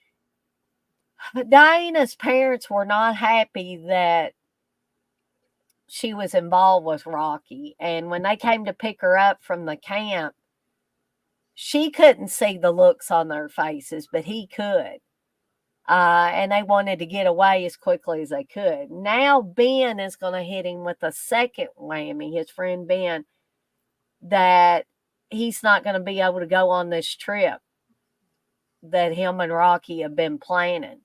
Diana's parents were not happy that she was involved with Rocky. And when they came to pick her up from the camp, she couldn't see the looks on their faces, but he could. And they wanted to get away as quickly as they could. Now Ben is going to hit him with a second whammy, his friend Ben, that he's not going to be able to go on this trip that him and Rocky have been planning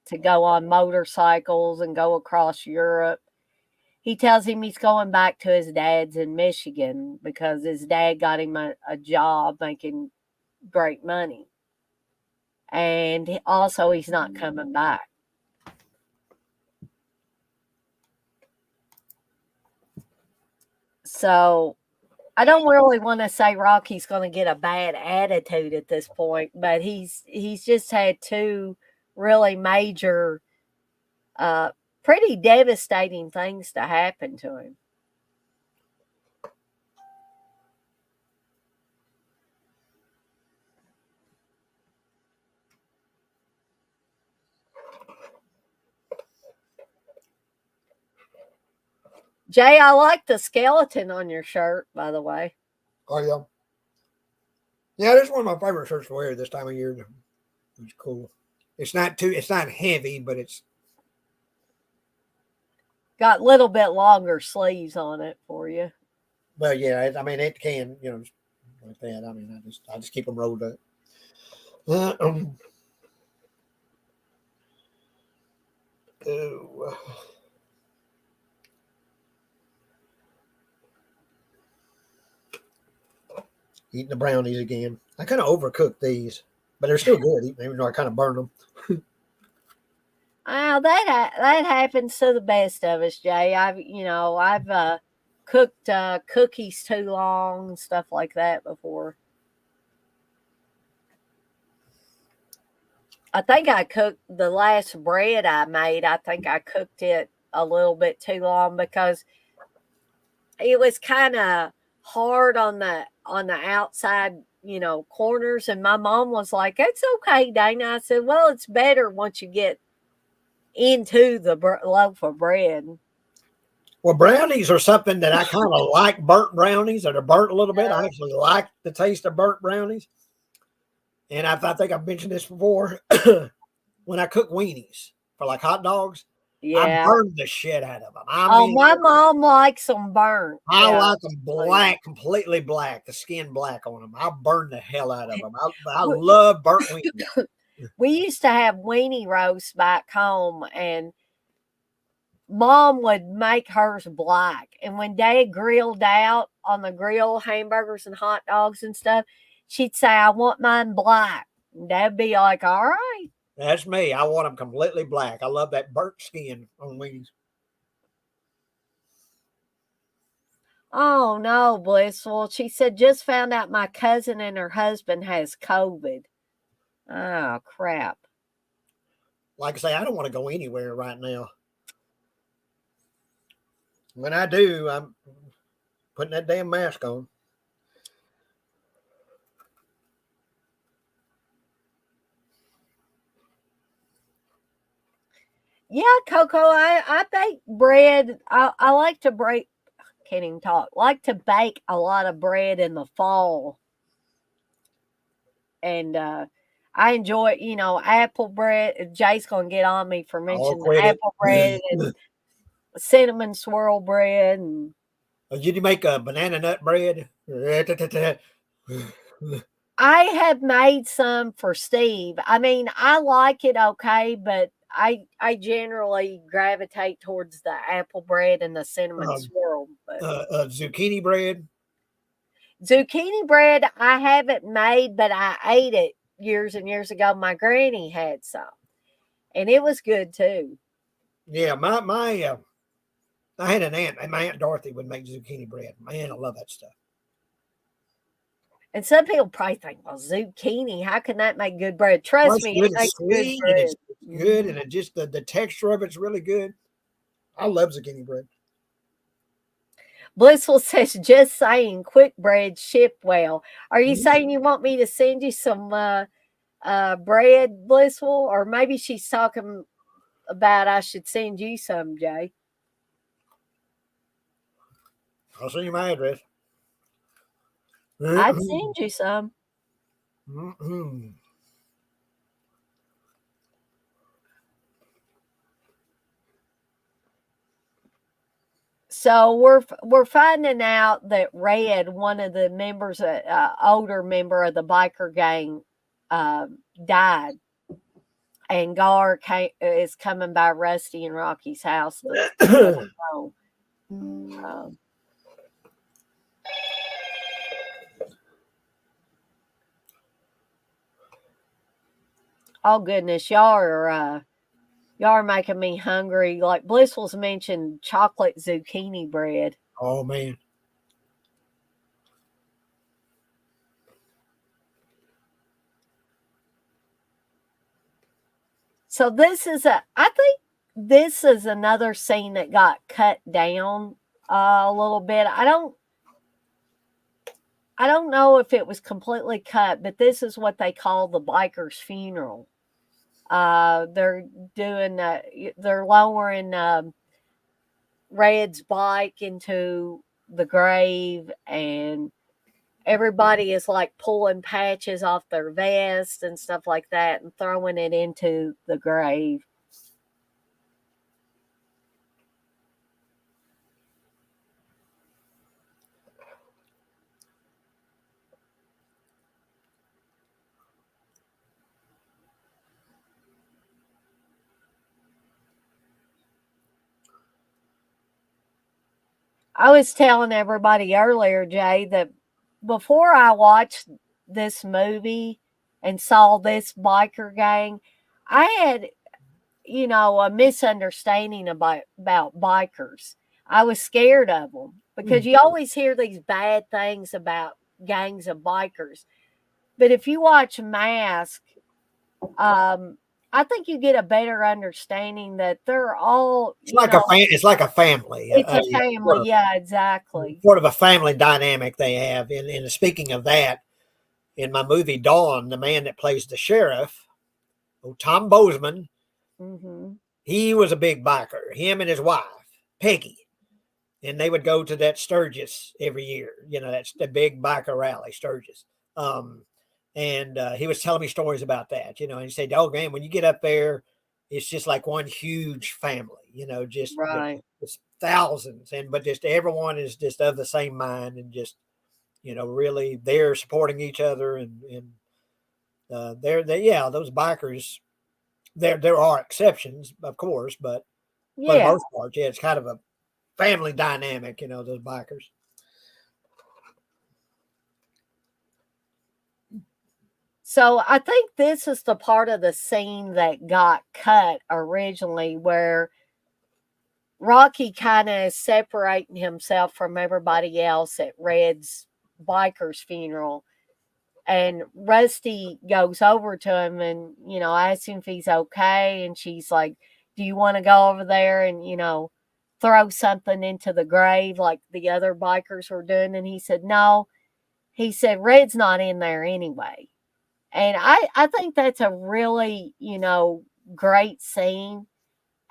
to go on motorcycles and go across Europe. He tells him he's going back to his dad's in Michigan because his dad got him a job making great money. And also he's not coming back. So I don't really want to say Rocky's going to get a bad attitude at this point, but he's just had two really major, pretty devastating things to happen to him. Jay, I like the skeleton on your shirt, by the way. Oh, yeah. Yeah, this is one of my favorite shirts to wear this time of year. It's cool. It's not heavy, but it's got a little bit longer sleeves on it for you. well, yeah. I mean, it can, like that. I mean, I just keep them rolled up. Oh, eating the brownies again. I kind of overcooked these, but they're still good, even though I kind of burned them. Oh, that happens to the best of us, Jay. I've cooked cookies too long and stuff like that before. I think I cooked the last bread I made. I think I cooked it a little bit too long because it was kind of hard on the outside, corners. And my mom was like, "It's okay, Dana." I said, "Well, it's better once you get into the loaf of bread." Well, brownies are something that I kind of like. Burnt brownies that are burnt a little bit. I actually like the taste of burnt brownies. And I think I've mentioned this before. When I cook weenies for like hot dogs, I Yeah. burn the shit out of them. I Oh, mean, my mom likes them burnt. I Yeah. like them black, completely black, the skin black on them. I burn the hell out of them. I We love burnt weenies. we used to have weenie roast back home, and mom would make hers black. And when dad grilled out on the grill hamburgers and hot dogs and stuff, she'd say, "I want mine black." And dad'd be like, "All right." That's me. I want them completely black. I love that burnt skin on weenies. Oh no, Blissful. She said, "Just found out my cousin and her husband has COVID." Oh crap. Like I say, I don't want to go anywhere right now. When I do, I'm putting that damn mask on. Yeah, Coco, I bake bread. I like to break can't even talk. Like to bake a lot of bread in the fall. And I enjoy, apple bread. Jay's gonna get on me for I'll mentioning quit apple bread and it. cinnamon swirl bread. And Did you make a banana nut bread? I have made some for Steve. I mean, I like it okay, but I generally gravitate towards the apple bread and the cinnamon swirl. But Zucchini bread. zucchini bread I haven't made, but I ate it years and years ago. My granny had some, and it was good too. Yeah, my I had an aunt, and my aunt Dorothy would make zucchini bread. Man, I love that stuff. And some people probably think, well, zucchini, how can that make good bread? Well, Trust it's me, it good. It's makes good sweet and bread. it's good, and it just the texture of it's really good. I love zucchini bread. Blissful says, just saying, quick bread ship well. Are you Mhm. saying you want me to send you some bread, Blissful? Or maybe she's talking about I should send you some, Jay. I'll send you my address. I'd send you some. So we're finding out that Red, one of the members, older member of the biker gang, died, and Gar is coming by Rusty and Rocky's house. So, um, oh goodness, y'all are making me hungry. Like Blissful's mentioned, chocolate zucchini bread. Oh man. So I think this is another scene that got cut down a little bit. I don't know if it was completely cut, but this is what they call the biker's funeral. They're doing, they're lowering Red's bike into the grave, and everybody is like pulling patches off their vest and stuff like that and throwing it into the grave. I was telling everybody earlier, Jay, that before I watched this movie and saw this biker gang, I had, a misunderstanding about bikers. I was scared of them because you always hear these bad things about gangs of bikers. But if you watch Mask, I think you get a better understanding that they're all, It's like a family. it's a family. Yeah, exactly. Sort of a family dynamic they have. And speaking of that, in my movie Dawn, the man that plays the sheriff, Tom Bozeman, Mm-hmm. he was a big biker. Him and his wife, Peggy, and they would go to that Sturgis every year. That's the big biker rally, Sturgis. And he was telling me stories about that. And he said, "Oh man, when you get up there, it's just like one huge family. Just Right. it's thousands, but just everyone is just of the same mind and just really they're supporting each other and yeah, those bikers. There are exceptions, of course, but for the Yeah. most part, yeah, it's kind of a family dynamic. Those bikers." So I think this is the part of the scene that got cut originally where Rocky kind of is separating himself from everybody else at Red's biker's funeral. And Rusty goes over to him and, asks him if he's okay. And she's like, "Do you want to go over there and, throw something into the grave like the other bikers were doing?" And he said, "No." He said, "Red's not in there anyway." And I think that's a really, great scene.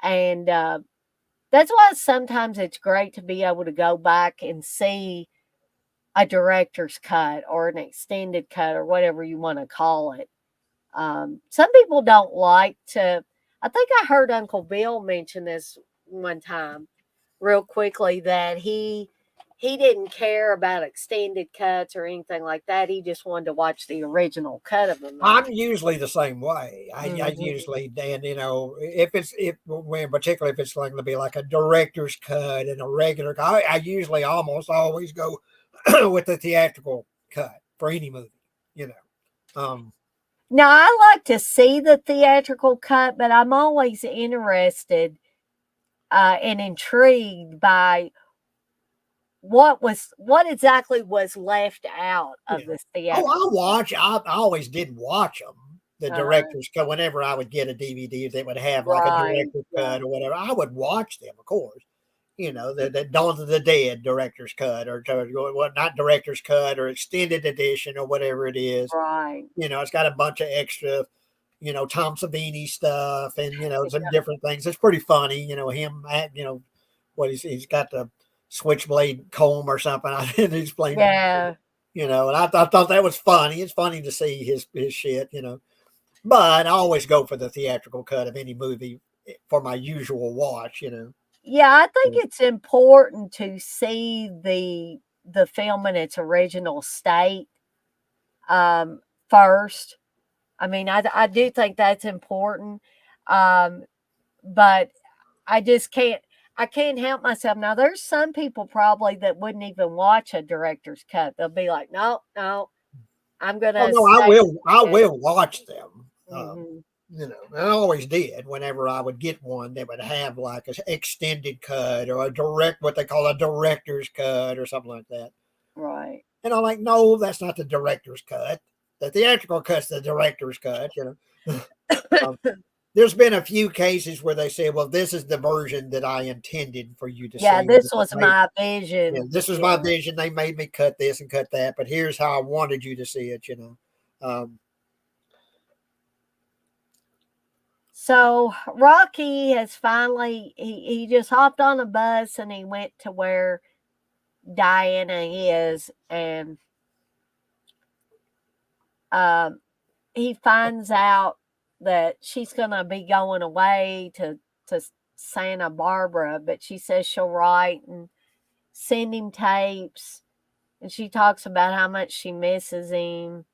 And that's why sometimes it's great to be able to go back and see a director's cut or an extended cut or whatever you want to call it. Some people don't like to. I think I heard Uncle Bill mention this one time, real quickly, that he didn't care about extended cuts or anything like that. He just wanted to watch the original cut of the movie. I'm usually the same way. I Mhm. usually, and when particularly if it's like to be like a director's cut and a regular cut, I usually almost always go with the theatrical cut for any movie. You know, Now, I like to see the theatrical cut, but I'm always interested and intrigued by what exactly was left out of yeah. this Oh, theatrical. I always did watch them. The Uh, director's cut. Whenever I would get a DVD that would have like a right. director's Yeah. cut or whatever, I would watch them, of course. The Dawn of the Dead director's cut or what, not director's cut or extended edition or whatever it is. Right. It's got a bunch of extra, Tom Savini stuff and, some different things. It's pretty funny, him, what he's got the switchblade comb or something. And he's playing, Yeah. and I thought that was funny. It's funny to see his shit, but I always go for the theatrical cut of any movie for my usual watch. Yeah, I think it's important to see the film in its original state first. I mean, I do think that's important. Um, but I can't help myself. Now there's some people probably that wouldn't even watch a director's cut. They'll be like, "No, no, I'm Oh gonna no, stay." I will watch them. Mhm. And I always did whenever I would get one that would have like an extended cut or what they call a director's cut or something like that. Right. And I'm like, no, that's not the director's cut. The theatrical cut's the director's cut. Um, there's been a few cases where they say, well, this is the version that I intended for you to Yeah, see. this was my vision. This was my vision. They made me cut this and cut that, but here's how I wanted you to see it. Um, So Rocky has finally he just hopped on a bus and he went to where Diana is, and he finds out that she's going to be going away to Santa Barbara, but she says she'll write and send him tapes. And she talks about how much she misses him.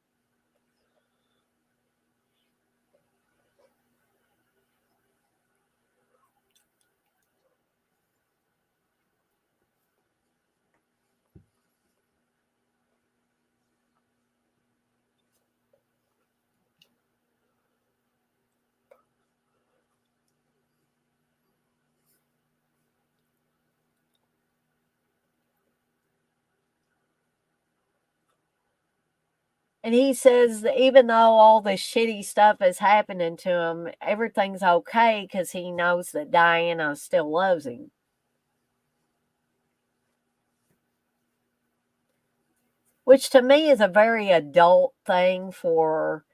And he says that even though all this shitty stuff is happening to him, everything's okay because he knows that Diana still loves him. Which to me is a very adult thing for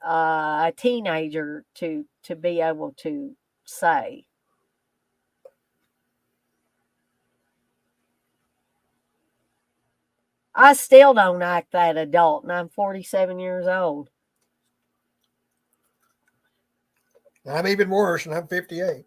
a teenager to be able to say. I still don't act that adult, and I'm 47 years old. I'm even worse, and I'm 58.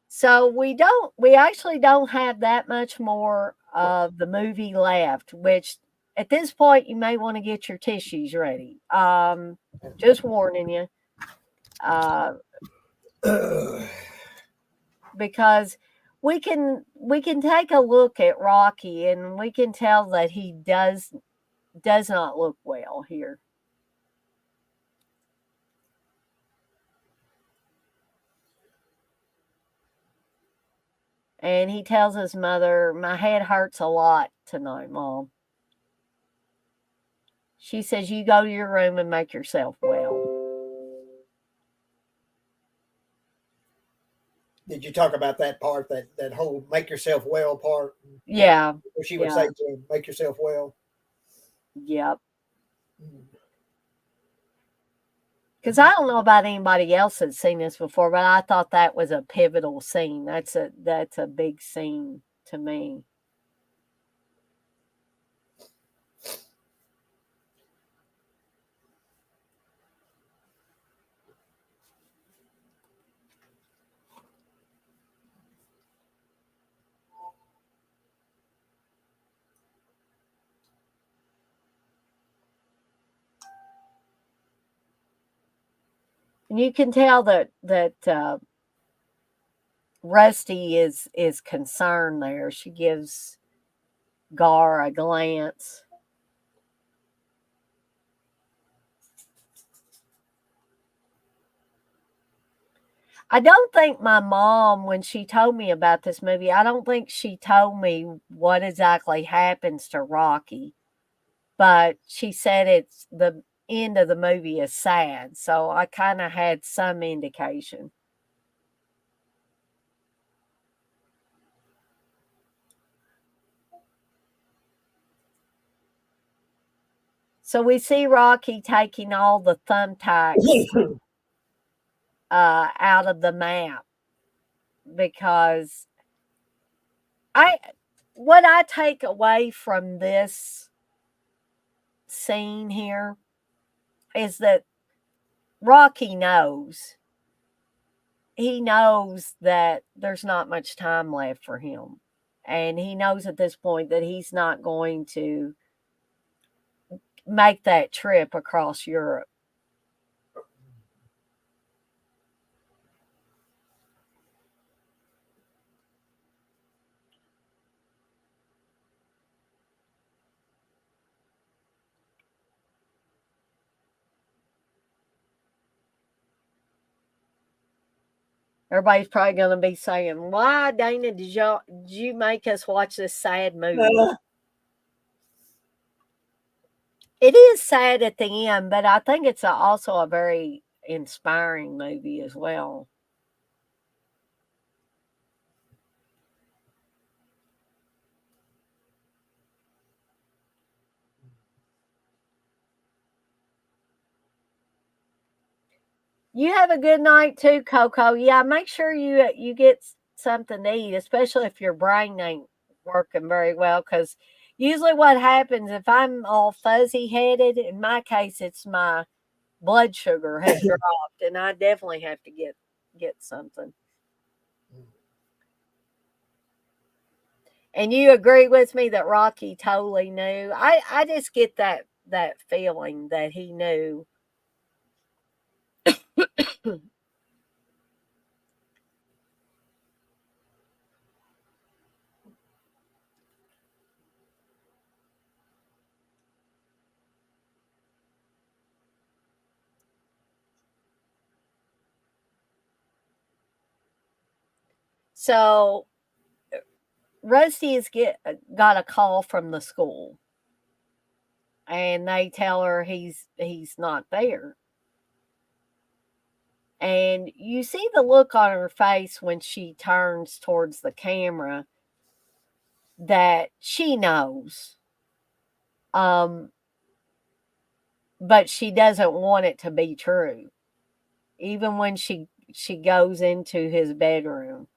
So we actually don't have that much more of the movie left, which at this point you may want to get your tissues ready. Just warning you. Because we can take a look at Rocky and we can tell that he does not look well here. And he tells his mother, "My head hurts a lot tonight, Mom." She says, "You go to your room and make yourself well." Did you talk about that part, that whole make yourself well part? Yeah. Where she would say to him, make yourself well? Yep. Because I don't know about anybody else that's seen this before, but I thought that was a pivotal scene. That's a big scene to me. And you can tell that Rusty is concerned there. She gives Gar a glance. I don't think my mom, when she told me about this movie, I don't think she told me what exactly happens to Rocky. But she said it's the end of the movie is sad. So I kind of had some indication. So we see Rocky taking all the thumbtacks out of the map because what I take away from this scene here is that Rocky knows. He knows that there's not much time left for him. And he knows at this point that he's not going to make that trip across Europe. Everybody's probably going to be saying, "Why, Dana, did you make us watch this sad movie?" It is sad at the end, but I think it's also a very inspiring movie as well. You have a good night too, Coco. Yeah, make sure you get something to eat, especially if your brain ain't working very well. Because usually, what happens if I'm all fuzzy headed, in my case, it's my blood sugar has dropped, and I definitely have to get something. And you agree with me that Rocky totally knew. I just get that feeling that he knew. So Rusty got a call from the school, and they tell her he's not there. And you see the look on her face when she turns towards the camera that she knows. Um, but she doesn't want it to be true. Even when she goes into his bedroom.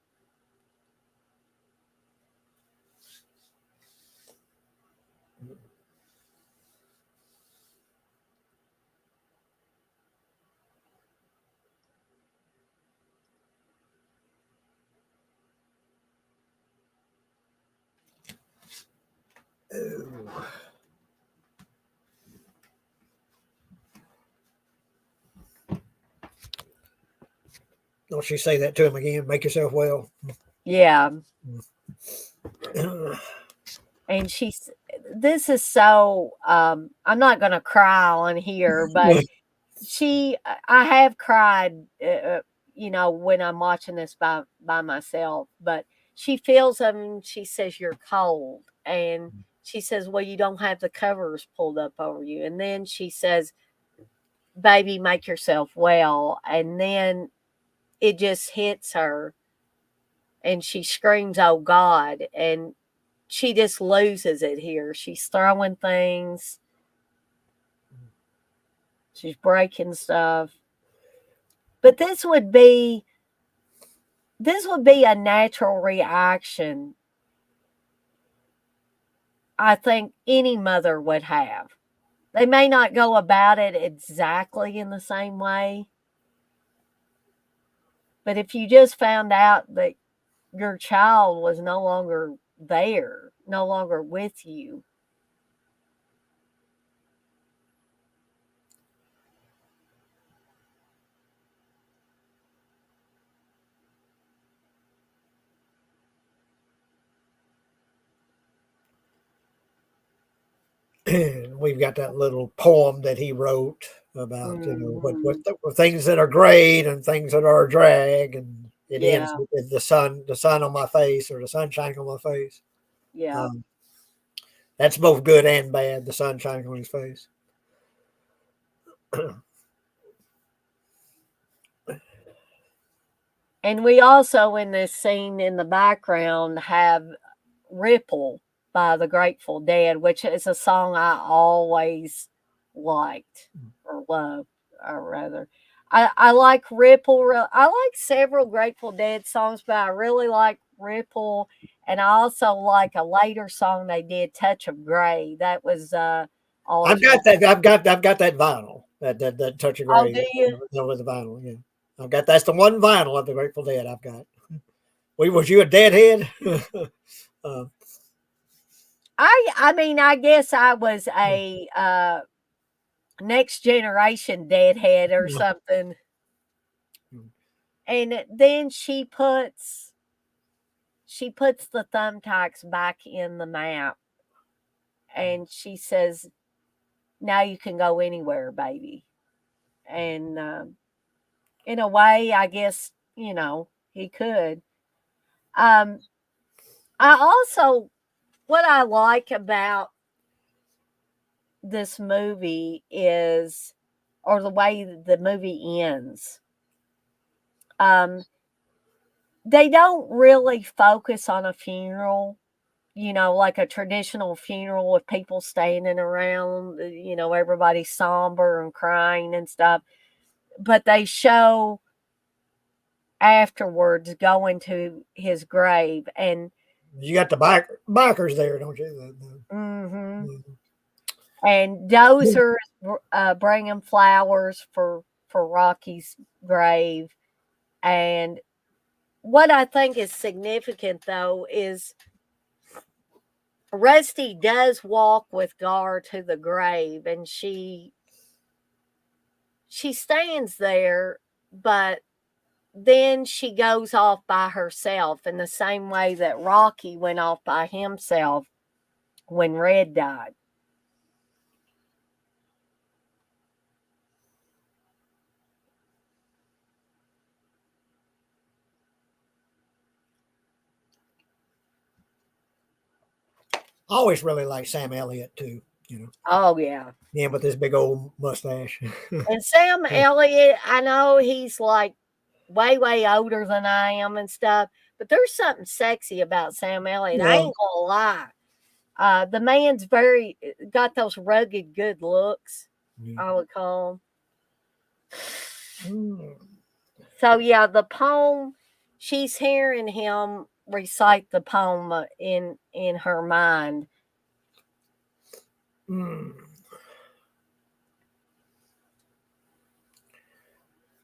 Ooh. Don't she say that to him again? Make yourself well. Yeah. And this is so I'm not going to cry on here, but I have cried when I'm watching this by myself, but she feels them and she says you're cold, and she says, well, you don't have the covers pulled up over you, and then she says, baby, make yourself well, and then it just hits her and she screams, oh God, and she just loses it here. She's throwing things, she's breaking stuff. But this would be a natural reaction I think any mother would have. They may not go about it exactly in the same way, but if you just found out that your child was no longer there, no longer with you, And we've got that little poem that he wrote about mhm, what things that are great and things that are a drag, and it ends yeah, with the sun on my face, or the sunshine on my face. yeah. Um, that's both good and bad. The sun shining on his face. And we also, in this scene in the background, have Ripple by the Grateful Dead, which is a song I always liked or loved, or rather. I like Ripple. I like several Grateful Dead songs, but I really like Ripple. And I also like a later song they did, Touch of Grey. That was I've always got really. that. I've got that vinyl. That Touch of Oh, Grey do you? with the vinyl. Yeah, I've got that's the one vinyl of the Grateful Dead I've got. Was you a Deadhead? uh, I mean, I guess I was a next generation deadhead or something. And then she puts the thumbtacks back in the map, and she says, now you can go anywhere, baby. And in a way, I guess, He could. Um, I also, what I like about this movie is, or the way the movie ends, um, they don't really focus on a funeral, like a traditional funeral with people standing around, everybody somber and crying and stuff. But they show afterwards going to his grave and You got the bikers there, don't you? mhm, Mhm. and Dozer bringing flowers for Rocky's grave. And what I think is significant though is Rusty does walk with Gar to the grave, and she stands there, but then she goes off by herself in the same way that Rocky went off by himself when Red died. I always really liked Sam Elliott too. Oh yeah. Yeah, with this big old mustache. And Sam Elliott, I know he's like way, way older than I am and stuff, but there's something sexy about Sam Elliott. I Yeah. ain't gonna lie. The man's got those rugged good looks, I would call him. Mm. So yeah, the poem, she's hearing him recite the poem in her mind. Mm.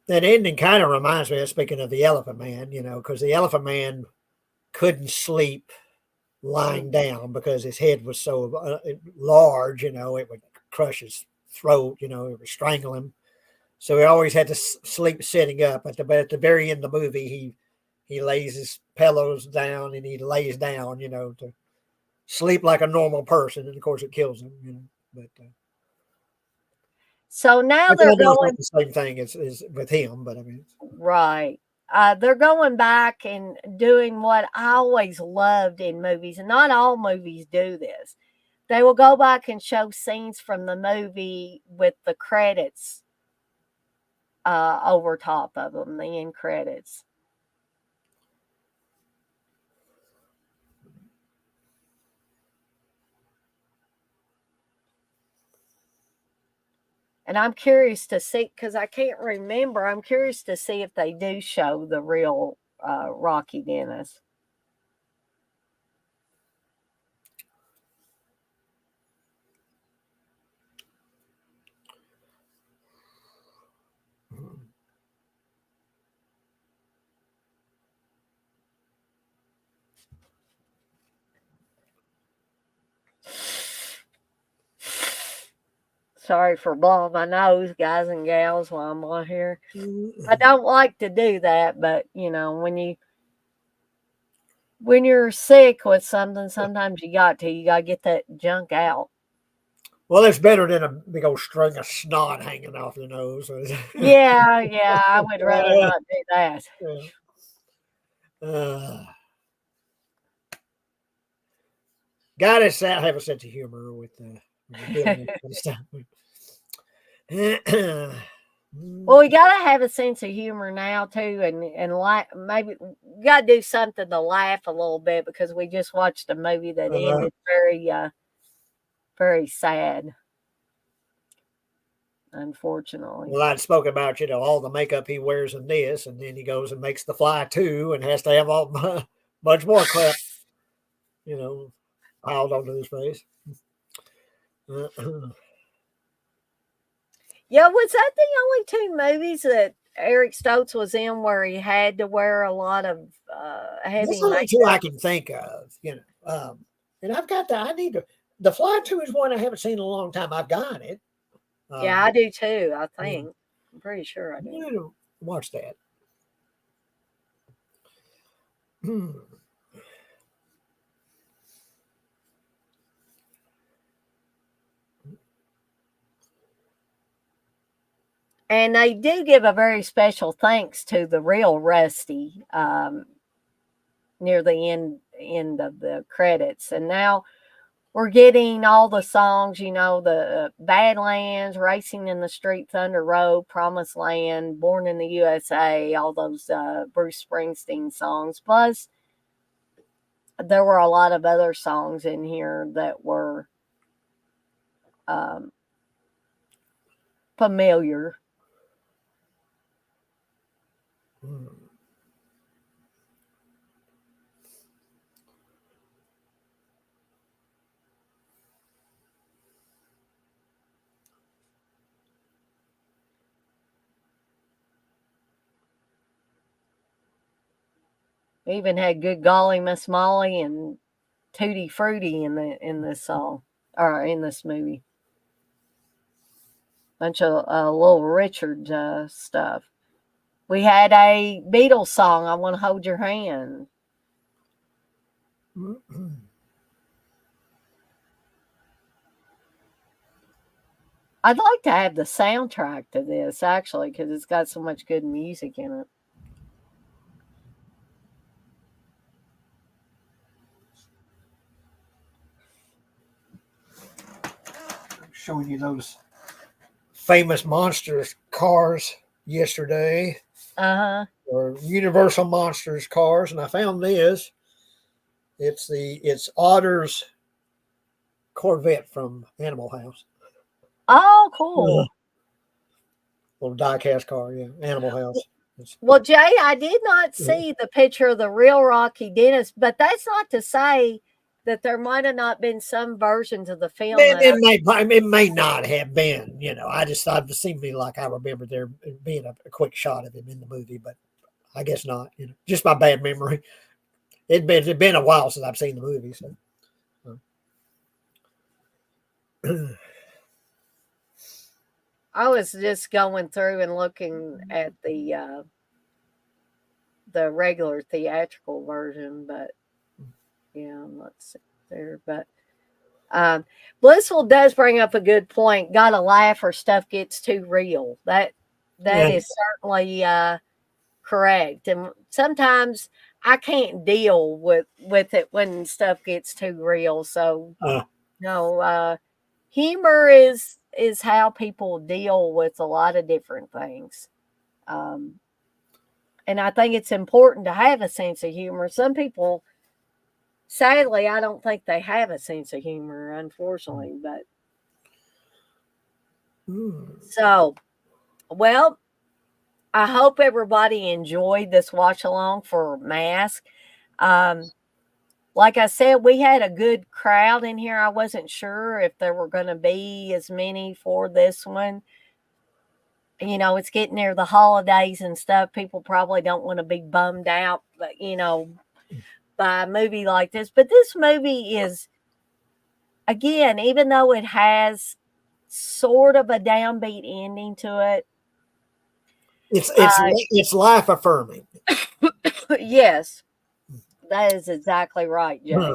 That ending kind of reminds me of, speaking of the Elephant Man, because the Elephant Man couldn't sleep lying down because his head was so large, it would crush his throat, it would strangle him. So he always had to sleep sitting up. But at the very end of the movie, he lays his pillows down and he lays down, to sleep like a normal person. And of course, it kills him, But So now it's they're almost like going the same thing as with him. But I mean, right. They're going back and doing what I always loved in movies, and not all movies do this. They will go back and show scenes from the movie with the credits over top of them, the end credits. And I'm curious to see, because I can't remember, I'm curious to see if they do show the real Rocky Dennis. Sorry for blowing my nose, guys and gals, while I'm on here. I don't like to do that, but when you're sick with something, sometimes you got to get that junk out. well, it's better than a big old string of snot hanging off your nose. Yeah, I would rather not do that. Gotta have a sense of humor with dealing with this stuff. Well, we gotta have a sense of humor now too, and maybe we gotta do something to laugh a little bit because we just watched a movie that ended very, very sad. Unfortunately. Well, I'd spoken about all the makeup he wears in this, and then he goes and makes The Fly 2 and has to have all much more crap, piled onto his face. Yeah, was that the only two movies that Eric Stoltz was in where he had to wear a lot of heavy That's the only makeup? two I can think of, and I've got I need to. The Fly 2 is one I haven't seen in a long time. I've got it. Yeah, I do too. I think I'm pretty sure I I do. need to watch that. And they do give a very special thanks to the real Rusty near the end of the credits. And now we're getting all the songs, the Badlands, Racing in the Street, Thunder Road, Promised Land, Born in the USA, all those Bruce Springsteen songs. Plus, there were a lot of other songs in here that were familiar. We even had Good Golly Miss Molly and Tutti Frutti in this song or in this movie. Bunch of Little Richard stuff. We had a Beatles song, I Want to Hold Your Hand. I'd like to have the soundtrack to this, actually, because it's got so much good music in it. Showing you those famous Monsters cars yesterday. Or Universal Monsters cars, and I found this. It's Otter's Corvette from Animal House. Oh, cool. Little die-cast car, yeah. Animal House. Well, Jay, I did not see the picture of the real Rocky Dennis, but that's not to say that there might have not been some versions of the film. It may not have been, I just thought it seemed to me like I remember there being a quick shot of him in the movie, but I guess not. Just my bad memory. It'd been a while since I've seen the movie, so. I was just going through and looking at the regular theatrical version, but yeah, let's see there. But Blissful does bring up a good point. Gotta laugh or stuff gets too real. That is certainly correct. And sometimes I can't deal with it when stuff gets too real. So humor is how people deal with a lot of different things. And I think it's important to have a sense of humor. Some people, sadly, I don't think they have a sense of humor, unfortunately. But so, well, I hope everybody enjoyed this watch along for Mask. Like I said, we had a good crowd in here. I wasn't sure if there were going to be as many for this one. It's getting near the holidays and stuff. People probably don't want to be bummed out, but by a movie like this. But this movie is, again, even though it has sort of a downbeat ending to it, it's life affirming. Yes, that is exactly right, Jay.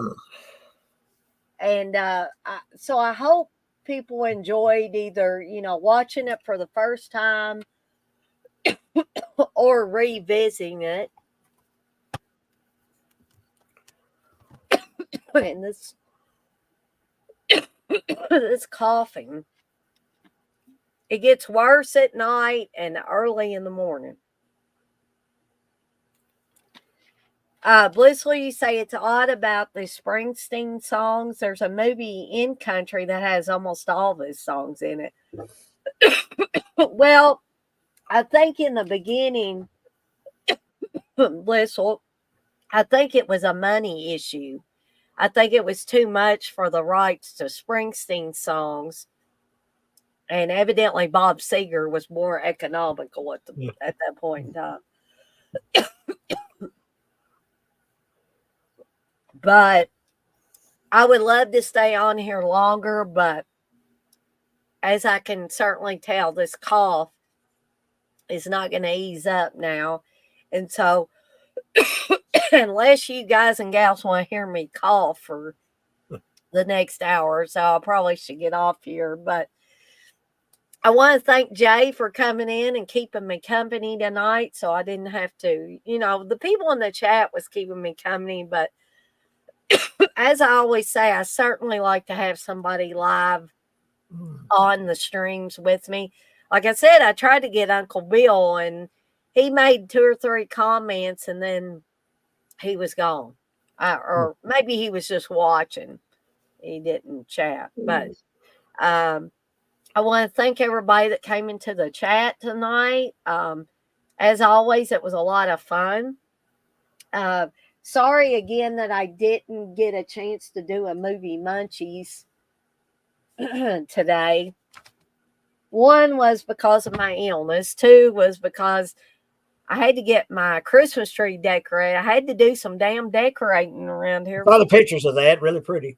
And so I hope people enjoyed either watching it for the first time or revisiting it. And this coughing, it gets worse at night and early in the morning. Blissful, you say it's odd about the Springsteen songs. There's a movie in country that has almost all those songs in it. Well, I think in the beginning, Blissful, I think it was a money issue. I think it was too much for the rights to Springsteen songs. And evidently Bob Seger was more economical at that point in time. But I would love to stay on here longer, but as I can certainly tell, this cough is not going to ease up now. And so, unless you guys and gals want to hear me cough for the next hour, so I probably should get off here. But I want to thank Jay for coming in and keeping me company tonight, so I didn't have to. The people in the chat was keeping me company, but as I always say, I certainly like to have somebody live on the streams with me. Like I said, I tried to get Uncle Bill, and he made 2 or 3 comments, and then he was gone. Or maybe he was just watching. He didn't chat. But I want to thank everybody that came into the chat tonight. As always, it was a lot of fun. Sorry again that I didn't get a chance to do a movie munchies today. 1 was because of my illness. 2 was because I had to get my Christmas tree decorated. I had to do some damn decorating around here. Saw the pictures of that, really pretty.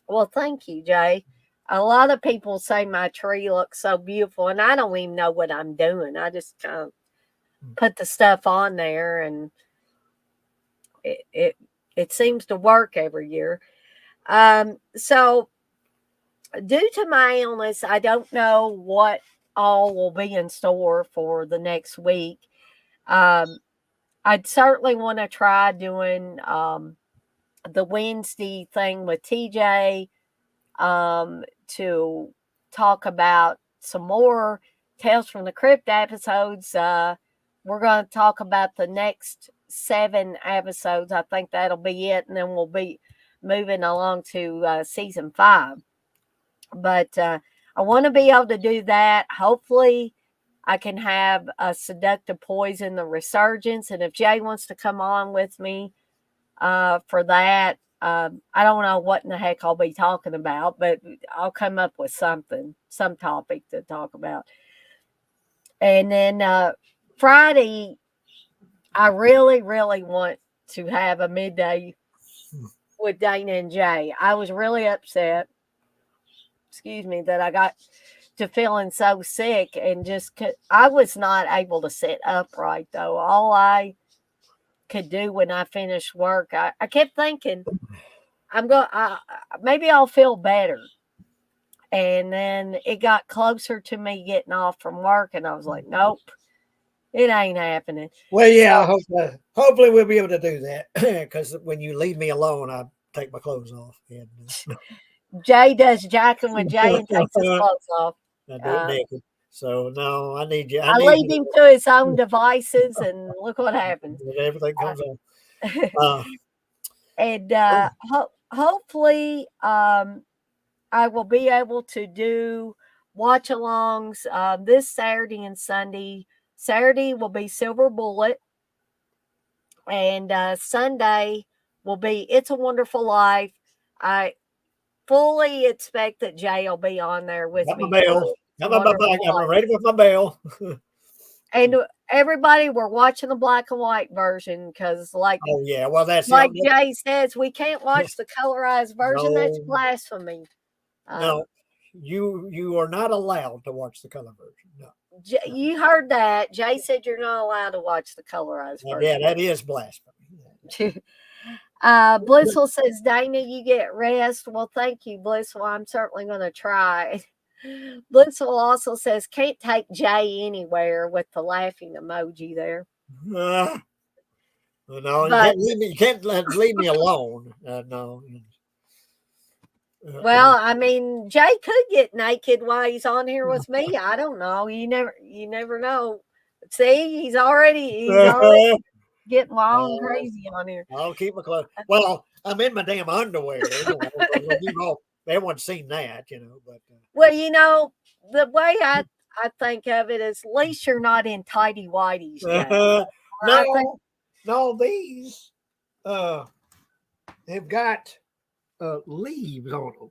Well, thank you, Jay. A lot of people say my tree looks so beautiful, and I don't even know what I'm doing. I just kind of put the stuff on there, and it seems to work every year. So due to my illness, I don't know what all will be in store for the next week. I'd certainly want to try doing the Wednesday thing with TJ to talk about some more Tales from the Crypt episodes. We're going to talk about the next 7 episodes. I think that'll be it, and then we'll be moving along to season 5. But I want to be able to do that. Hopefully, I can have a Seductive Poison, the Resurgence. And if Jay wants to come on with me for that, I don't know what in the heck I'll be talking about, but I'll come up with something, some topic to talk about. And then Friday, I really, really want to have a midday with Dana and Jay. I was really upset, that I got to feeling so sick, and I was not able to sit upright though. All I could do when I finished work, I kept thinking, maybe I'll feel better. And then it got closer to me getting off from work, and I was like, nope, it ain't happening. Well, yeah, hopefully we'll be able to do that, because when you leave me alone, I take my clothes off. And, Jay does jacking with Jay and takes his clothes off. I do it naked. So no, I need you. I leave him to his own devices, and look what happens. Everything comes on. And hopefully, I will be able to do watch-alongs this Saturday and Sunday. Saturday will be Silver Bullet, and Sunday will be It's a Wonderful Life. I fully expect that Jay will be on there with me. I'm ready with my bell. And everybody, we're watching the black and white version because, oh yeah, well that's like Jay says, we can't watch the colorized version. No, that's blasphemy. No, you are not allowed to watch the color version. No. You heard that. Jay said you're not allowed to watch the colorized version. Yeah, that is blasphemy. Blissful says, Dana, you get rest. Well, thank you, Blissful. I'm certainly going to try. Blissful also says, can't take Jay anywhere, with the laughing emoji there. No, you can't leave me alone. No. Well, I mean, Jay could get naked while he's on here with me. I don't know. You never know. See, he's already getting wild and crazy on here. I'll keep my clothes. Well, I'm in my damn underwear. Everyone's seen that, But well, the way I think of it is, at least you're not in tighty whities. No, these have got leaves on them.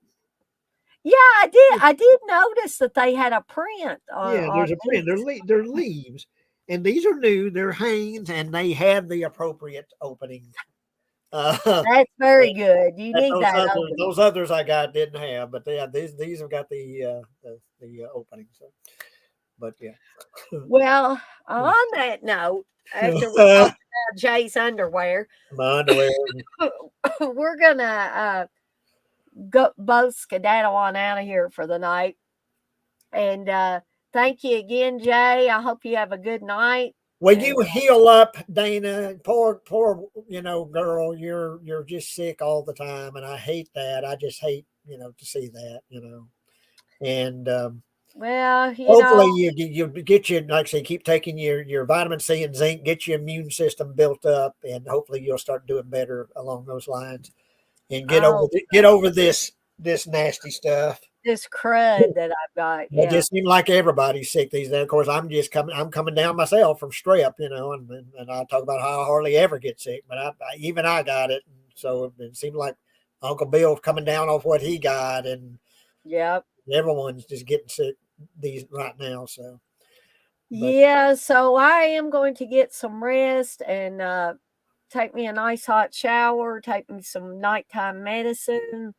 Yeah, I did notice that they had a print. There's a print. They're leaves, and these are new. They're Hanes, and they have the appropriate opening. That's very good. You need that. Those others I got didn't have, but these have got the opening. So, but yeah. Well, on that note, after we talked about Jay's underwear, my underwear, we're gonna go both skedaddle on out of here for the night. And thank you again, Jay. I hope you have a good night. Well, And you heal up, Dana. Poor, girl. You're just sick all the time, and I hate that. I just hate, to see that, And well, hopefully you get your, like I say, keep taking your vitamin C and zinc, get your immune system built up, and hopefully you'll start doing better along those lines, and I hope get so. over this nasty stuff. This crud that I've got. It Yeah. just seems like everybody's sick these days. Of course, I'm coming down myself from strep, and I talk about how I hardly ever get sick, but even I got it. So it seemed like Uncle Bill's coming down off what he got, and Yep. everyone's just getting sick these right now. So, but Yeah. So I am going to get some rest and take me a nice hot shower, take me some nighttime medicine,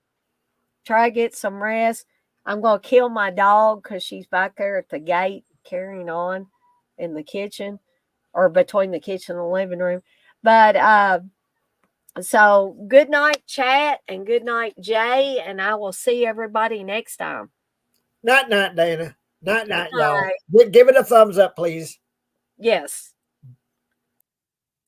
try to get some rest. I'm going to kill my dog because she's back there at the gate carrying on in the kitchen or between the kitchen and the living room. But so good night, chat, and good night, Jay. And I will see everybody next time. night, Dana. Night, Good y'all. night. Give it a thumbs up, please. Yes.